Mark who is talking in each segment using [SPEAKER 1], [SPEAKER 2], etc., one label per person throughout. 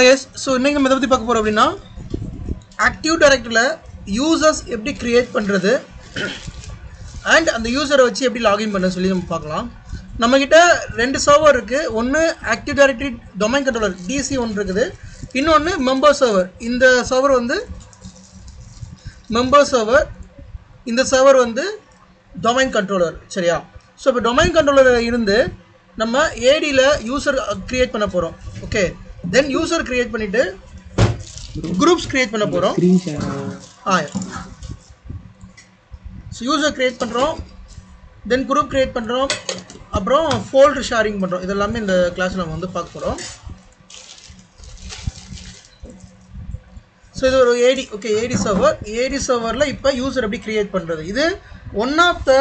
[SPEAKER 1] Yes, so இன்னைக்கு நம்ம எதை பற்றி பார்க்க போகிறோம் அப்படின்னா ஆக்டிவ் டைரக்டரியில் யூசர்ஸ் எப்படி கிரியேட் பண்ணுறது அண்ட் அந்த யூசரை வச்சு எப்படி லாகின் பண்ண சொல்லி நம்ம பார்க்கலாம். நம்மக்கிட்ட ரெண்டு சர்வர் இருக்குது. ஒன்று active directory domain controller DC ஒன்று இருக்குது, இன்னொன்று மெம்பர் சர்வர். இந்த சர்வர் வந்து மெம்பர் சர்வர், இந்த சர்வர் வந்து டொமைன் கண்ட்ரோலர். சரியா? ஸோ இப்போ டொமைன் கண்ட்ரோலரில் இருந்து நம்ம ஏடியில் யூசர் க்ரியேட் பண்ண போகிறோம். ஓகே, தென் யூசர் க்ரியேட் பண்ணிவிட்டு குரூப்ஸ் க்ரியேட் பண்ண போகிறோம். ஸோ யூசர் க்ரியேட் பண்ணுறோம், தென் குரூப் க்ரியேட் பண்ணுறோம், அப்புறம் ஃபோல்டர் ஷேரிங் பண்ணுறோம். இதெல்லாமே இந்த கிளாஸில் நம்ம வந்து பார்க்க போகிறோம். ஸோ இது ஒரு ஏடி. ஓகே, ஏடி சர்வரில் இப்போ யூசர் எப்படி க்ரியேட் பண்ணுறது, இது ஒன் ஆஃப் த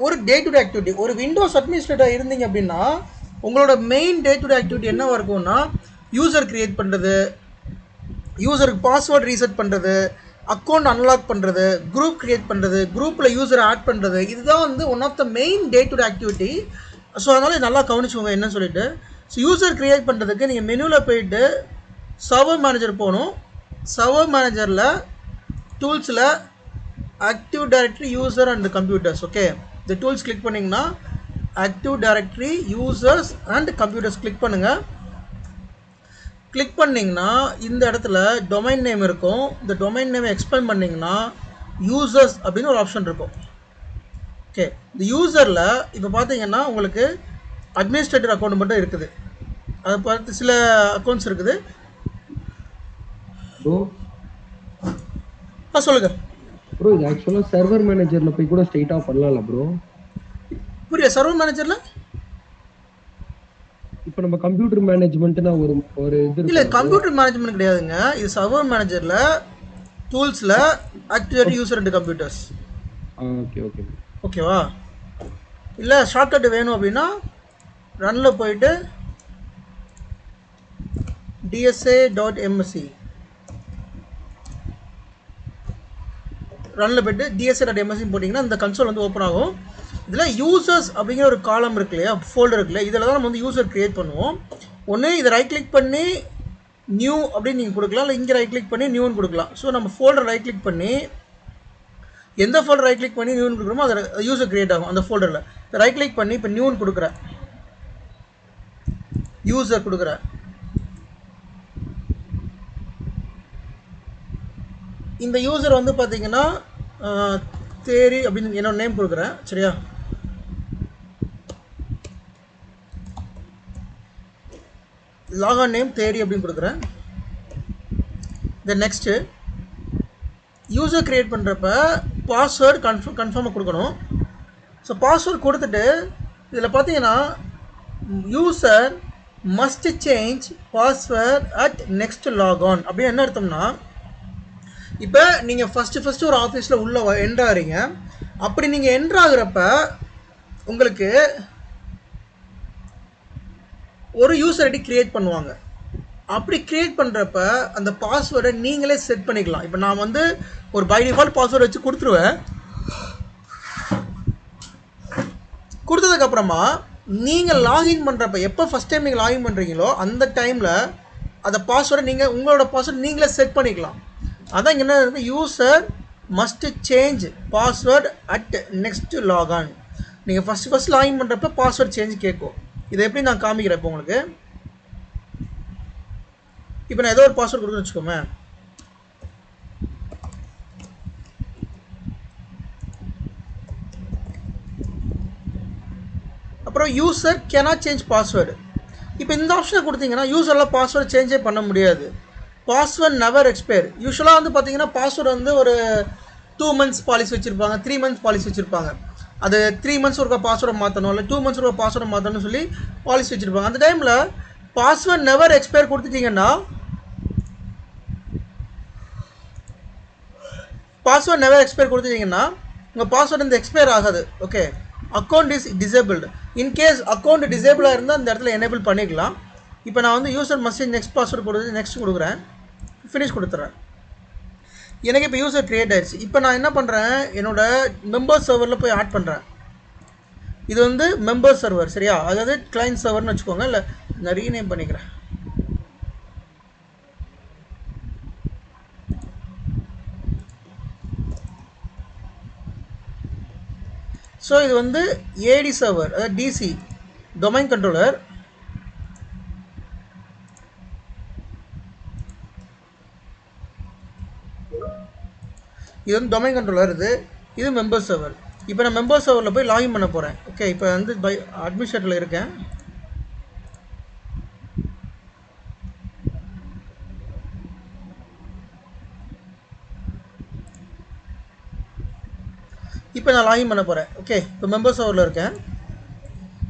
[SPEAKER 1] ஒரு டே டு டே ஆக்டிவிட்டி. ஒரு விண்டோஸ் அட்மினிஸ்ட்ரேட்டர் இருந்தீங்க அப்படின்னா உங்களோட main day to day activity என்னவாக இருக்கும்னா யூசர் க்ரியேட் பண்ணுறது, யூசருக்கு பாஸ்வேர்ட் ரீசெட் பண்ணுறது, அக்கௌண்ட் அன்லாக் பண்ணுறது, குரூப் க்ரியேட் பண்ணுறது, குரூப்பில் யூசரை ஆட் பண்ணுறது. இதுதான் வந்து one of the main day to day activity. So அதனால் நல்லா கவனிச்சுக்கோங்க என்ன சொல்லிவிட்டு. ஸோ யூசர் க்ரியேட் பண்ணுறதுக்கு நீங்கள் மெனுவில் போயிட்டு சர்வர் மேனேஜர் போகணும். சர்வர் மேனேஜரில் டூல்ஸில் active directory user and computers. Okay, இந்த டூல்ஸ் கிளிக் பண்ணிங்கன்னா active directory users and computers click பண்ணுங்கள். கிளிக் பண்ணிங்கன்னா இந்த இடத்துல டொமைன் நேம் இருக்கும். இந்த டொமைன் நேமை எக்ஸ்பேண்ட் பண்ணிங்கன்னா யூசர்ஸ் அப்படின்னு ஒரு ஆப்ஷன் இருக்கும். ஓகே, இந்த யூசரில் இப்போ பார்த்தீங்கன்னா உங்களுக்கு அட்மினிஸ்ட்ரேட்டர் அக்கௌண்ட் மட்டும் இருக்குது. அதை பார்த்து சில அக்கௌண்ட்ஸ் இருக்குது. சொல்லுங்க
[SPEAKER 2] ப்ரோ. இது ஆக்சுவலாக சர்வர் மேனேஜரில் போய் கூட ஸ்ட்ரெயிட்டாக பண்ணலாம்ல ப்ரோ?
[SPEAKER 1] புரியல, சர்வர் மேனேஜரில்
[SPEAKER 2] இப்போ நம்ம கம்ப்யூட்டர் மேனேஜ்மெண்ட்னா ஒரு இது
[SPEAKER 1] இல்லை, கம்ப்யூட்டர் மேனேஜ்மெண்ட் கிடையாதுங்க. இது சர்வர் மேனேஜரில் டூல்ஸில் activate user and computers.
[SPEAKER 2] Okay okay
[SPEAKER 1] ஓகேவா? இல்லை ஷார்ட்கட் வேணும் அப்படின்னா ரனில் போயிட்டு dsa.msc ரனில் போய்ட்டு dsa.msc போட்டிங்கன்னா இந்த கன்சோல் வந்து ஓப்பன் ஆகும். இதில் யூசர்ஸ் அப்படிங்கிற ஒரு காலம் இருக்கு இல்லையா, ஃபோல்டர் இருக்கு இல்லையா, இதில் தான் நம்ம வந்து யூசர் க்ரியேட் பண்ணுவோம். ஒன்று இதை ரைட் கிளிக் பண்ணி நியூ அப்படின்னு நீங்கள் கொடுக்கலாம், இல்லை இங்கே ரைட் கிளிக் பண்ணி நியூன்னு கொடுக்கலாம். ஸோ நம்ம ஃபோல்டர் ரைட் கிளிக் பண்ணி எந்த ஃபோல்டர் ரைட் கிளிக் பண்ணி நியூன்னு கொடுக்குறோமோ அதை யூசர் க்ரியேட் ஆகும் அந்த ஃபோல்டரில். ரைட் கிளிக் பண்ணி இப்போ நியூன்னு கொடுக்குறேன், யூசர் கொடுக்குறேன். இந்த யூசர் வந்து பார்த்தீங்கன்னா தேரி அப்படின்னு என்னோட நேம் கொடுக்குறேன். சரியா? லாகின் நேம் தேரி அப்படின்னு கொடுக்குறேன். தென் நெக்ஸ்ட்டு யூசர் க்ரியேட் பண்ணுறப்ப பாஸ்வேர்டு கன்ஃபார்மாக கொடுக்கணும். ஸோ பாஸ்வேர்டு கொடுத்துட்டு இதில் பார்த்தீங்கன்னா user must change password at next log on அப்படின்னு என்ன அர்த்தம்னா, இப்போ நீங்கள் ஃபஸ்ட்டு ஒரு ஆஃபீஸில் உள்ளே என்ட்ராகிறீங்க. அப்படி நீங்கள் என்ட்ராகிறப்ப உங்களுக்கு ஒரு யூசர் ஐடி க்ரியேட் பண்ணுவாங்க. அப்படி க்ரியேட் பண்ணுறப்ப அந்த பாஸ்வேர்டை நீங்களே செட் பண்ணிக்கலாம். இப்போ நான் வந்து ஒரு பை டிஃபால்ட் பாஸ்வேர்டு வச்சு கொடுத்துருவேன். கொடுத்ததுக்கப்புறமா நீங்கள் லாகின் பண்ணுறப்ப எப்போ ஃபஸ்ட் டைம் நீங்கள் லாகின் பண்ணுறீங்களோ அந்த டைமில் அந்த பாஸ்வேர்டை நீங்கள் உங்களோட பாஸ்வேர்டு நீங்களே செட் பண்ணிக்கலாம். அதான் என்ன இருக்குது, user must change password at next log on. நீங்கள் ஃபஸ்ட் லாகின் பண்ணுறப்ப பாஸ்வேர்டு சேஞ்ச் கேட்கும். இதை எப்படி நான் காமிக்கிறேன் இப்போ உங்களுக்கு. இப்போ நான் ஏதோ ஒரு பாஸ்வேர்டு கொடுக்குன்னு வச்சுக்கோமே. அப்புறம் யூசர் கேனாட் சேஞ்ச் பாஸ்வேர்டு. இப்போ இந்த ஆப்ஷனை கொடுத்தீங்கன்னா யூசரில் பாஸ்வேர்டு சேஞ்சே பண்ண முடியாது. Password never expire. யூஸ்வலாக வந்து பார்த்தீங்கன்னா பாஸ்வேர்டு வந்து ஒரு 2 months பாலிசி வச்சுருப்பாங்க, 3 months பாலிசி வச்சுருப்பாங்க. அது 3 months ஒருக்கா பாஸ்வேர்டை மாற்றணும், இல்லை 2 months ஒருக்கா பாஸ்வேர்டை மாற்றணும்னு சொல்லி பாலிசி வச்சுருப்பாங்க. அந்த டைமில் பாஸ்வேர்ட் நெவர் எக்ஸ்பயர் கொடுத்துட்டிங்கன்னா உங்கள் பாஸ்வேர்டு வந்து எக்ஸ்பயர் ஆகாது. Okay, account is disabled. In case account டிசேபிளாக இருந்தால் இந்த இடத்துல எனேபிள் பண்ணிக்கலாம். இப்போ நான் வந்து யூசர் மஸ்ட் நெக்ஸ்ட் பாஸ்வேர்டு கொடுத்து நெக்ஸ்ட் கொடுக்குறேன், ஃபினிஷ் கொடுத்துட்றேன். எனக்கு இப்போ யூசர் க்ரியேட் ஆயிடுச்சு. இப்போ நான் என்ன பண்ணுறேன், என்னோடய மெம்பர் சர்வரில் போய் ஆட் பண்ணுறேன். இது வந்து மெம்பர் சர்வர். சரியா? அதாவது கிளைண்ட் சர்வர்னு வச்சுக்கோங்க, இல்லை நான் ரீநேம் பண்ணிக்கிறேன். ஸோ இது வந்து ஏடி சர்வர், அதாவது டிசி டொமைன் கண்ட்ரோலர். இது வந்து டொமைன் கண்ட்ரோலர், இது மெம்பர் சர்வர். இப்போ நான் மெம்பர் சர்வரில் போய் லாகின் பண்ண போகிறேன். ஓகே, இப்போ வந்து அட்மினிஸ்ட்ரேட்டரில் இருக்கேன். இப்போ நான் லாகின் பண்ண போகிறேன். ஓகே, இப்போ மெம்பர் சர்வரில் இருக்கேன்.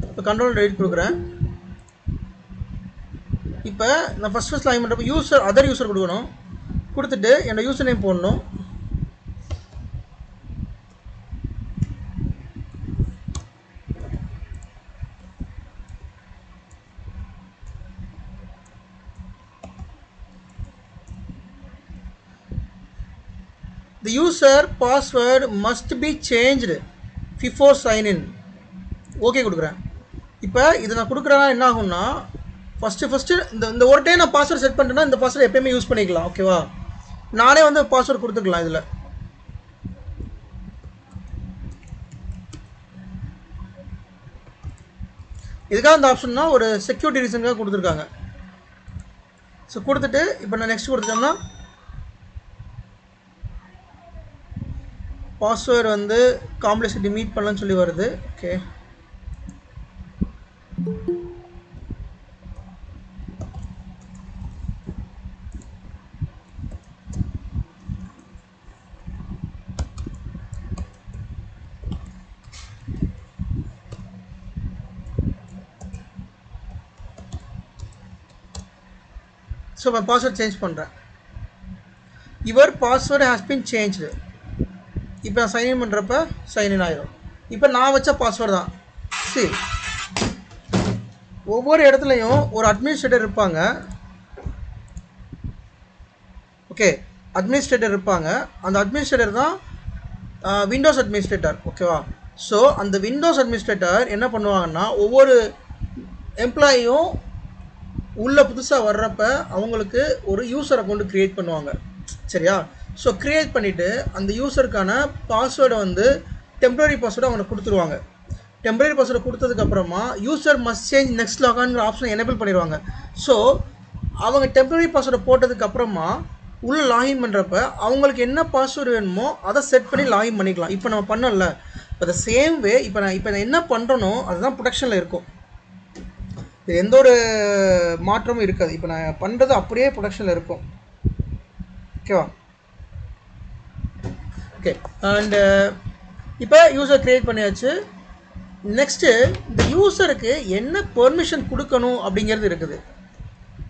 [SPEAKER 1] இப்போ கண்ட்ரோல் எடிட் கொடுக்குறேன். இப்போ நான் ஃபஸ்ட் லாகின் பண்ணுறப்போ யூசர் அதர் யூசர் கொடுக்கணும். கொடுத்துட்டு என்னோடய யூசர் நேம் போடணும். The user password must be changed before sign in. Okay கொடுக்குறேன். இப்போ இதை நான் கொடுக்குறேன்னா என்ன ஆகும்னா, ஃபஸ்ட்டு இந்த ஒரு டைம் நான் பாஸ்வேர்டு செட் பண்ணிட்டேன்னா இந்த பாஸ்வேர்டு எப்போயுமே யூஸ் பண்ணிக்கலாம். ஓகேவா, நானே வந்து பாஸ்வேர்டு கொடுத்துக்கலாம். இதில் இதுக்காக இந்த ஆப்ஷன்னா ஒரு செக்யூரிட்டி ரீசனுக்காக கொடுத்துருக்காங்க. ஸோ கொடுத்துட்டு இப்போ நான் நெக்ஸ்ட் கொடுத்துட்டோம்னா பாஸ்வேர்டு வந்து காம்ப்ளெக்சிட்டி மீட் பண்ணலான்னு சொல்லி வருது. ஓகே, ஸோ நான் பாஸ்வேர்ட் சேஞ்ச் பண்ணுறேன். Your password has been changed. இப்போ நான் சைன்இன் பண்ணுறப்ப சைன்இன் ஆகிடும். இப்போ நான் வச்ச பாஸ்வேர்டு தான். சரி, ஒவ்வொரு இடத்துலையும் ஒரு அட்மினிஸ்ட்ரேட்டர் இருப்பாங்க. ஓகே, அட்மினிஸ்ட்ரேட்டர் இருப்பாங்க. அந்த அட்மினிஸ்ட்ரேட்டர் தான் விண்டோஸ் அட்மினிஸ்ட்ரேட்டர். ஓகேவா, ஸோ அந்த விண்டோஸ் அட்மினிஸ்ட்ரேட்டர் என்ன பண்ணுவாங்கன்னா, ஒவ்வொரு எம்ப்ளாயும் உள்ளே புதுசாக வர்றப்ப அவங்களுக்கு ஒரு யூசர் அக்கௌண்ட் க்ரியேட் பண்ணுவாங்க. சரியா, ஸோ க்ரியேட் பண்ணிவிட்டு அந்த யூசருக்கான பாஸ்வேர்டை வந்து டெம்பரரி பாஸ்வேர்டை அவங்க கொடுத்துருவாங்க. டெம்பரரி பாஸ்வேர்டு கொடுத்ததுக்கப்புறமா யூசர் மஸ்ட் சேஞ்ச் நெக்ஸ்ட் லாகான்ங்கிற ஆப்ஷனை எனேபிள் பண்ணிடுவாங்க. ஸோ அவங்க டெம்பரரி பாஸ்வேர்டை போட்டதுக்கப்புறமா உள்ளே லாகின் பண்ணுறப்ப அவங்களுக்கு என்ன பாஸ்வேர்டு வேணுமோ அதை செட் பண்ணி லாகின் பண்ணிக்கலாம். இப்போ நம்ம பண்ணல, இப்போ த சேம் வே இப்போ நான் என்ன பண்ணுறனோ அதுதான் ப்ரொடக்ஷனில் இருக்கும். இது எந்த ஒரு மாற்றமும் இருக்காது. இப்போ நான் பண்ணுறது அப்படியே ப்ரொடக்ஷனில் இருக்கும். ஓகேவா, ஓகே. அண்டு இப்போ யூசர் க்ரியேட் பண்ணியாச்சு. நெக்ஸ்ட்டு இந்த யூசருக்கு என்ன பெர்மிஷன் கொடுக்கணும் அப்படிங்கிறது இருக்குது.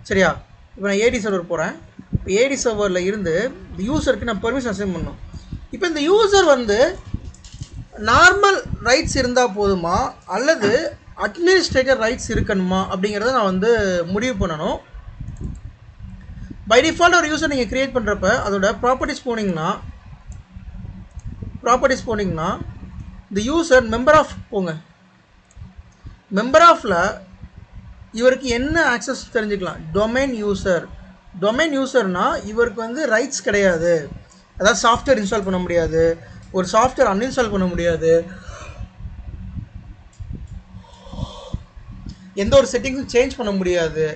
[SPEAKER 1] சரியா, இப்போ நான் ஏடி சர்வர் போகிறேன். இப்போ ஏடி சர்வரில் இருந்து இந்த யூசருக்கு நான் பெர்மிஷன் அசைன் பண்ணணும். இப்போ இந்த யூசர் வந்து நார்மல் ரைட்ஸ் இருந்தால் போதுமா அல்லது அட்மினிஸ்ட்ரேட்டர் ரைட்ஸ் இருக்கணுமா அப்படிங்கிறத நான் வந்து முடிவு பண்ணணும். பை டிஃபால்ட் ஒரு யூசர் நீங்கள் க்ரியேட் பண்ணுறப்ப அதோட ப்ராப்பர்ட்டிஸ் போனீங்கன்னா இந்த யூசர் மெம்பர் ஆஃப் போங்க. மெம்பர் ஆஃபில் இவருக்கு என்ன ஆக்சஸ் தெரிஞ்சுக்கலாம். டொமைன் யூசர்னால் இவருக்கு வந்து ரைட்ஸ் கிடையாது. அதாவது சாஃப்ட்வேர் இன்ஸ்டால் பண்ண முடியாது, ஒரு சாஃப்ட்வேர் அன்இன்ஸ்டால் பண்ண முடியாது, எந்த ஒரு செட்டிங்ஸும் சேஞ்ச் பண்ண முடியாது.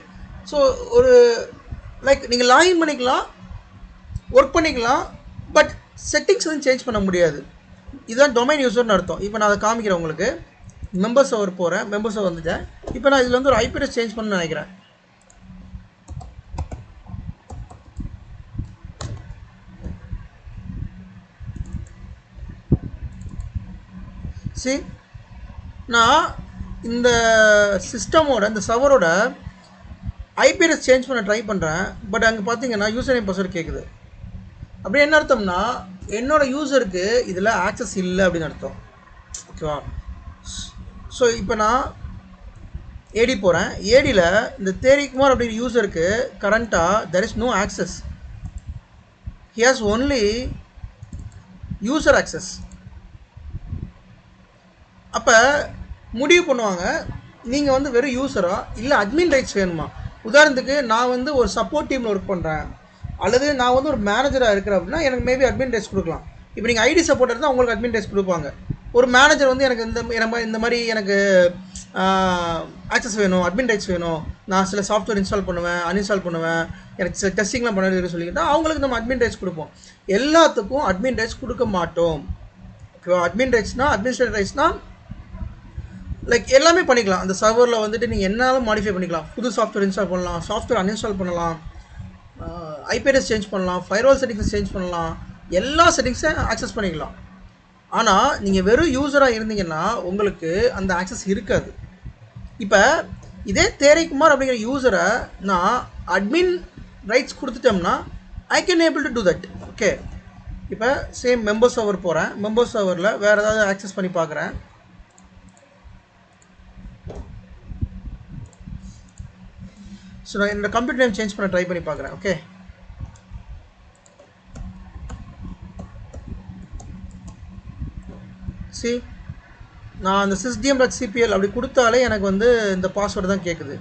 [SPEAKER 1] ஸோ ஒரு லைக் நீங்கள் லாகின் பண்ணிக்கலாம், ஒர்க் பண்ணிக்கலாம், பட் செட்டிங்ஸ் எதுவும் சேஞ்ச் பண்ண முடியாது. இதுதான் டொமைன் யூசர்னு அர்த்தம். இப்போ நான் அதை காமிக்கிறேன் உங்களுக்கு. மெம்பர் சர்வர் போகிறேன், மெம்பர் சர்வர் வந்துட்டேன். இப்போ நான் இதில் வந்து ஒரு ஐபி அட்ரஸ் சேஞ்ச் பண்ணணும்னு நினைக்கிறேன். சரி, நான் இந்த சிஸ்டமோட இந்த சர்வரோட ஐபி அட்ரஸ் சேஞ்ச் பண்ண ட்ரை பண்ணுறேன். பட் அங்கே பார்த்தீங்கன்னா யூசர் நேம் பாஸ்வேர்டு கேட்குது. அப்படி என்ன அர்த்தம்னா என்னோடய யூசருக்கு இதில் ஆக்சஸ் இல்லை அப்படின்னு அர்த்தம். ஓகேவா, ஸோ இப்போ நான் ஏடி போகிறேன். ஏடியில் இந்த தேரிக்குமார் அப்படிங்கிற யூசருக்கு கரண்ட்டாக there is no access. He has only user access. அப்போ முடிவு பண்ணுவாங்க, நீங்கள் வந்து வெறும் யூஸரா இல்லை அட்மின் ரைட்ஸ் வேணுமா. உதாரணத்துக்கு நான் வந்து ஒரு சப்போர்ட் டீமில் ஒர்க் பண்ணுறேன் அல்லது நான் வந்து ஒரு மேனேஜராக இருக்கிறேன் அப்படின்னா எனக்கு மேபி அட்மின் ரைட்ஸ் கொடுக்கலாம். இப்போ நீங்கள் ஐடி சப்போர்ட்டர் இருந்தால் உங்களுக்கு அட்மின் ரைட்ஸ் கொடுப்பாங்க. ஒரு மேனேஜர் வந்து எனக்கு இந்த மாதிரி எனக்கு ஆக்சஸ் வேணும், அட்மின் ரைட்ஸ் வேணும், நான் சில சாஃப்ட்வேர் இன்ஸ்டால் பண்ணுவேன், அன்இன்ஸ்டால் பண்ணுவேன், எனக்கு சில டெஸ்டிங்லாம் பண்ண சொல்லிக்கிட்டா அவங்களுக்கு நம்ம அட்மின் ரைட்ஸ் கொடுப்போம். எல்லாத்துக்கும் அட்மின் ரைட்ஸ் கொடுக்க மாட்டோம். ஓகேவா? அட்மின் ரைட்ஸ்னால் அட்மினிஸ்ட்ரேட்டர் ரைட்ஸ்னால் லைக் எல்லாமே பண்ணிக்கலாம். அந்த சர்வரில் வந்துட்டு நீங்கள் என்னாலும் மாடிஃபை பண்ணிக்கலாம். புது சாஃப்ட்வேர் இன்ஸ்டால் பண்ணலாம், சாஃப்ட்வேர் அன்இன்ஸ்டால் பண்ணலாம், ஐபி அட்ரஸ் சேஞ்ச் பண்ணலாம், ஃபயர்வால் செட்டிங்ஸ் சேஞ்ச் பண்ணலாம், எல்லா செட்டிங்ஸையும் ஆக்சஸ் பண்ணிக்கலாம். ஆனால் நீங்கள் வெறும் யூஸராக இருந்தீங்கன்னா உங்களுக்கு அந்த ஆக்சஸ் இருக்காது. இப்போ இதே தேரைக்குமார் அப்படிங்கிற யூஸரை நான் அட்மின் ரைட்ஸ் கொடுத்துட்டோம்னா I can able to do that. Okay, இப்போ சேம் மெம்பர் சர்வர் போகிறேன். மெம்பர் சர்வரில் வேறு ஏதாவது ஆக்சஸ் பண்ணி பார்க்குறேன். ஸோ நான் என்னோட கம்ப்யூட்டர் நேம் சேஞ்ச் பண்ண ட்ரை பண்ணி பார்க்குறேன். ஓகே, சி நான் அந்த sysdm.cpl அப்படி கொடுத்தாலே எனக்கு வந்து இந்த பாஸ்வேர்டு தான் கேட்குது.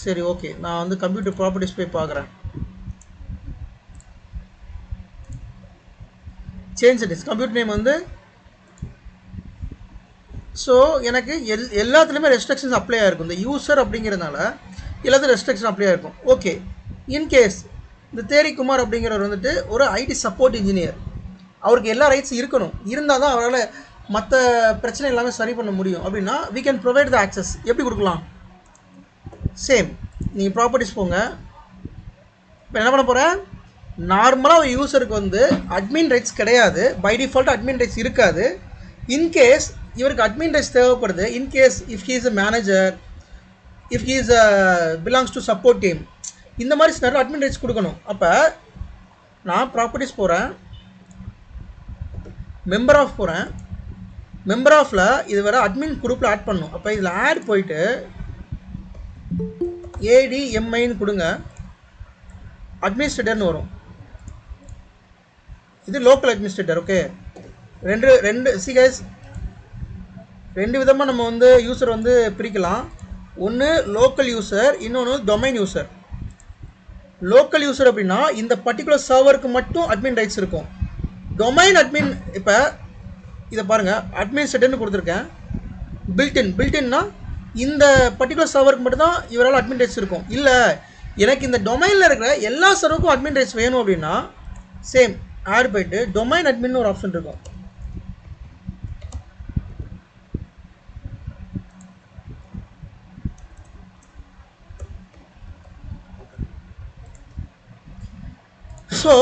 [SPEAKER 1] சரி, ஓகே, நான் வந்து கம்ப்யூட்டர் ப்ராப்பர்ட்டிஸ் போய் பார்க்குறேன். சேஞ்ச் செட்டிங்ஸ் கம்ப்யூட்டர் நேம் வந்து ஸோ எனக்கு எல்லாத்துலேயுமே ரெஸ்ட்ரிக்ஷன்ஸ் அப்ளை ஆகிருக்கும். இந்த யூசர் அப்படிங்கிறதுனால எல்லாத்துக்கும் ரெஸ்ட்ரிக்ஷன் அப்ளை ஆகிருக்கும். ஓகே, இன்கேஸ் இந்த தேரிக்குமார் அப்படிங்கிறவர் வந்துட்டு ஒரு ஐடி சப்போர்ட் இன்ஜினியர், அவருக்கு எல்லா ரைட்ஸும் இருக்கணும், இருந்தால் தான் அவரால் மற்ற பிரச்சனை எல்லாமே சரி பண்ண முடியும். அப்படின்னா we can provide the access. எப்படி கொடுக்கலாம்? சேம் நீங்கள் ப்ராப்பர்ட்டிஸ் போங்க. இப்போ என்ன பண்ண போகிறேன், நார்மலாக ஒரு யூஸருக்கு வந்து அட்மின் ரைட்ஸ் கிடையாது, பை டிஃபால்ட் அட்மின் ரைட்ஸ் இருக்காது. இன்கேஸ் இவருக்கு அட்மின் ரைட்ஸ் தேவைப்படுது, in case if he is a manager, if he is belongs to support team, இந்த மாதிரி நிறைய அட்மின் ரைட்ஸ் கொடுக்கணும். அப்போ நான் ப்ராப்பர்ட்டிஸ் போகிறேன், மெம்பர் ஆஃப் போகிறேன். மெம்பர் ஆஃபில் இது வேறு அட்மின் குரூப்பில் ஆட் பண்ணணும். அப்போ இதில் ஆட் போயிட்டு ADMIன்னு கொடுங்க, அட்மினிஸ்ட்ரேட்டர்னு வரும். இது லோக்கல் அட்மினிஸ்ட்ரேட்டர். ஓகே, ரெண்டு கைஸ், ரெண்டு விதமாக நம்ம வந்து யூசர் வந்து பிரிக்கலாம். ஒன்று லோக்கல் யூசர், இன்னொன்று டொமைன் யூசர். லோக்கல் யூசர் அப்படின்னா இந்த பர்டிகுலர் சர்வருக்கு மட்டும் அட்மின் ரைட்ஸ் இருக்கும். டொமைன் அட்மின், இப்போ இதை பாருங்கள், அட்மினிஸ்ட்ரேட்டர்னு கொடுத்துருக்கேன். பில்டின்னா இந்த பர்டிகுலர் சர்வருக்கு மட்டும் தான் இவரால் அட்மின் ரைட்ஸ் இருக்கும். இல்லை எனக்கு இந்த டொமைனில் இருக்கிற எல்லா சர்வருக்கும் அட்மின் ரைட்ஸ் வேணும் அப்படின்னா சேம் ஆட் போயிட்டு டொமைன் அட்மின் ஒரு ஆப்ஷன் இருக்கும். ஸோ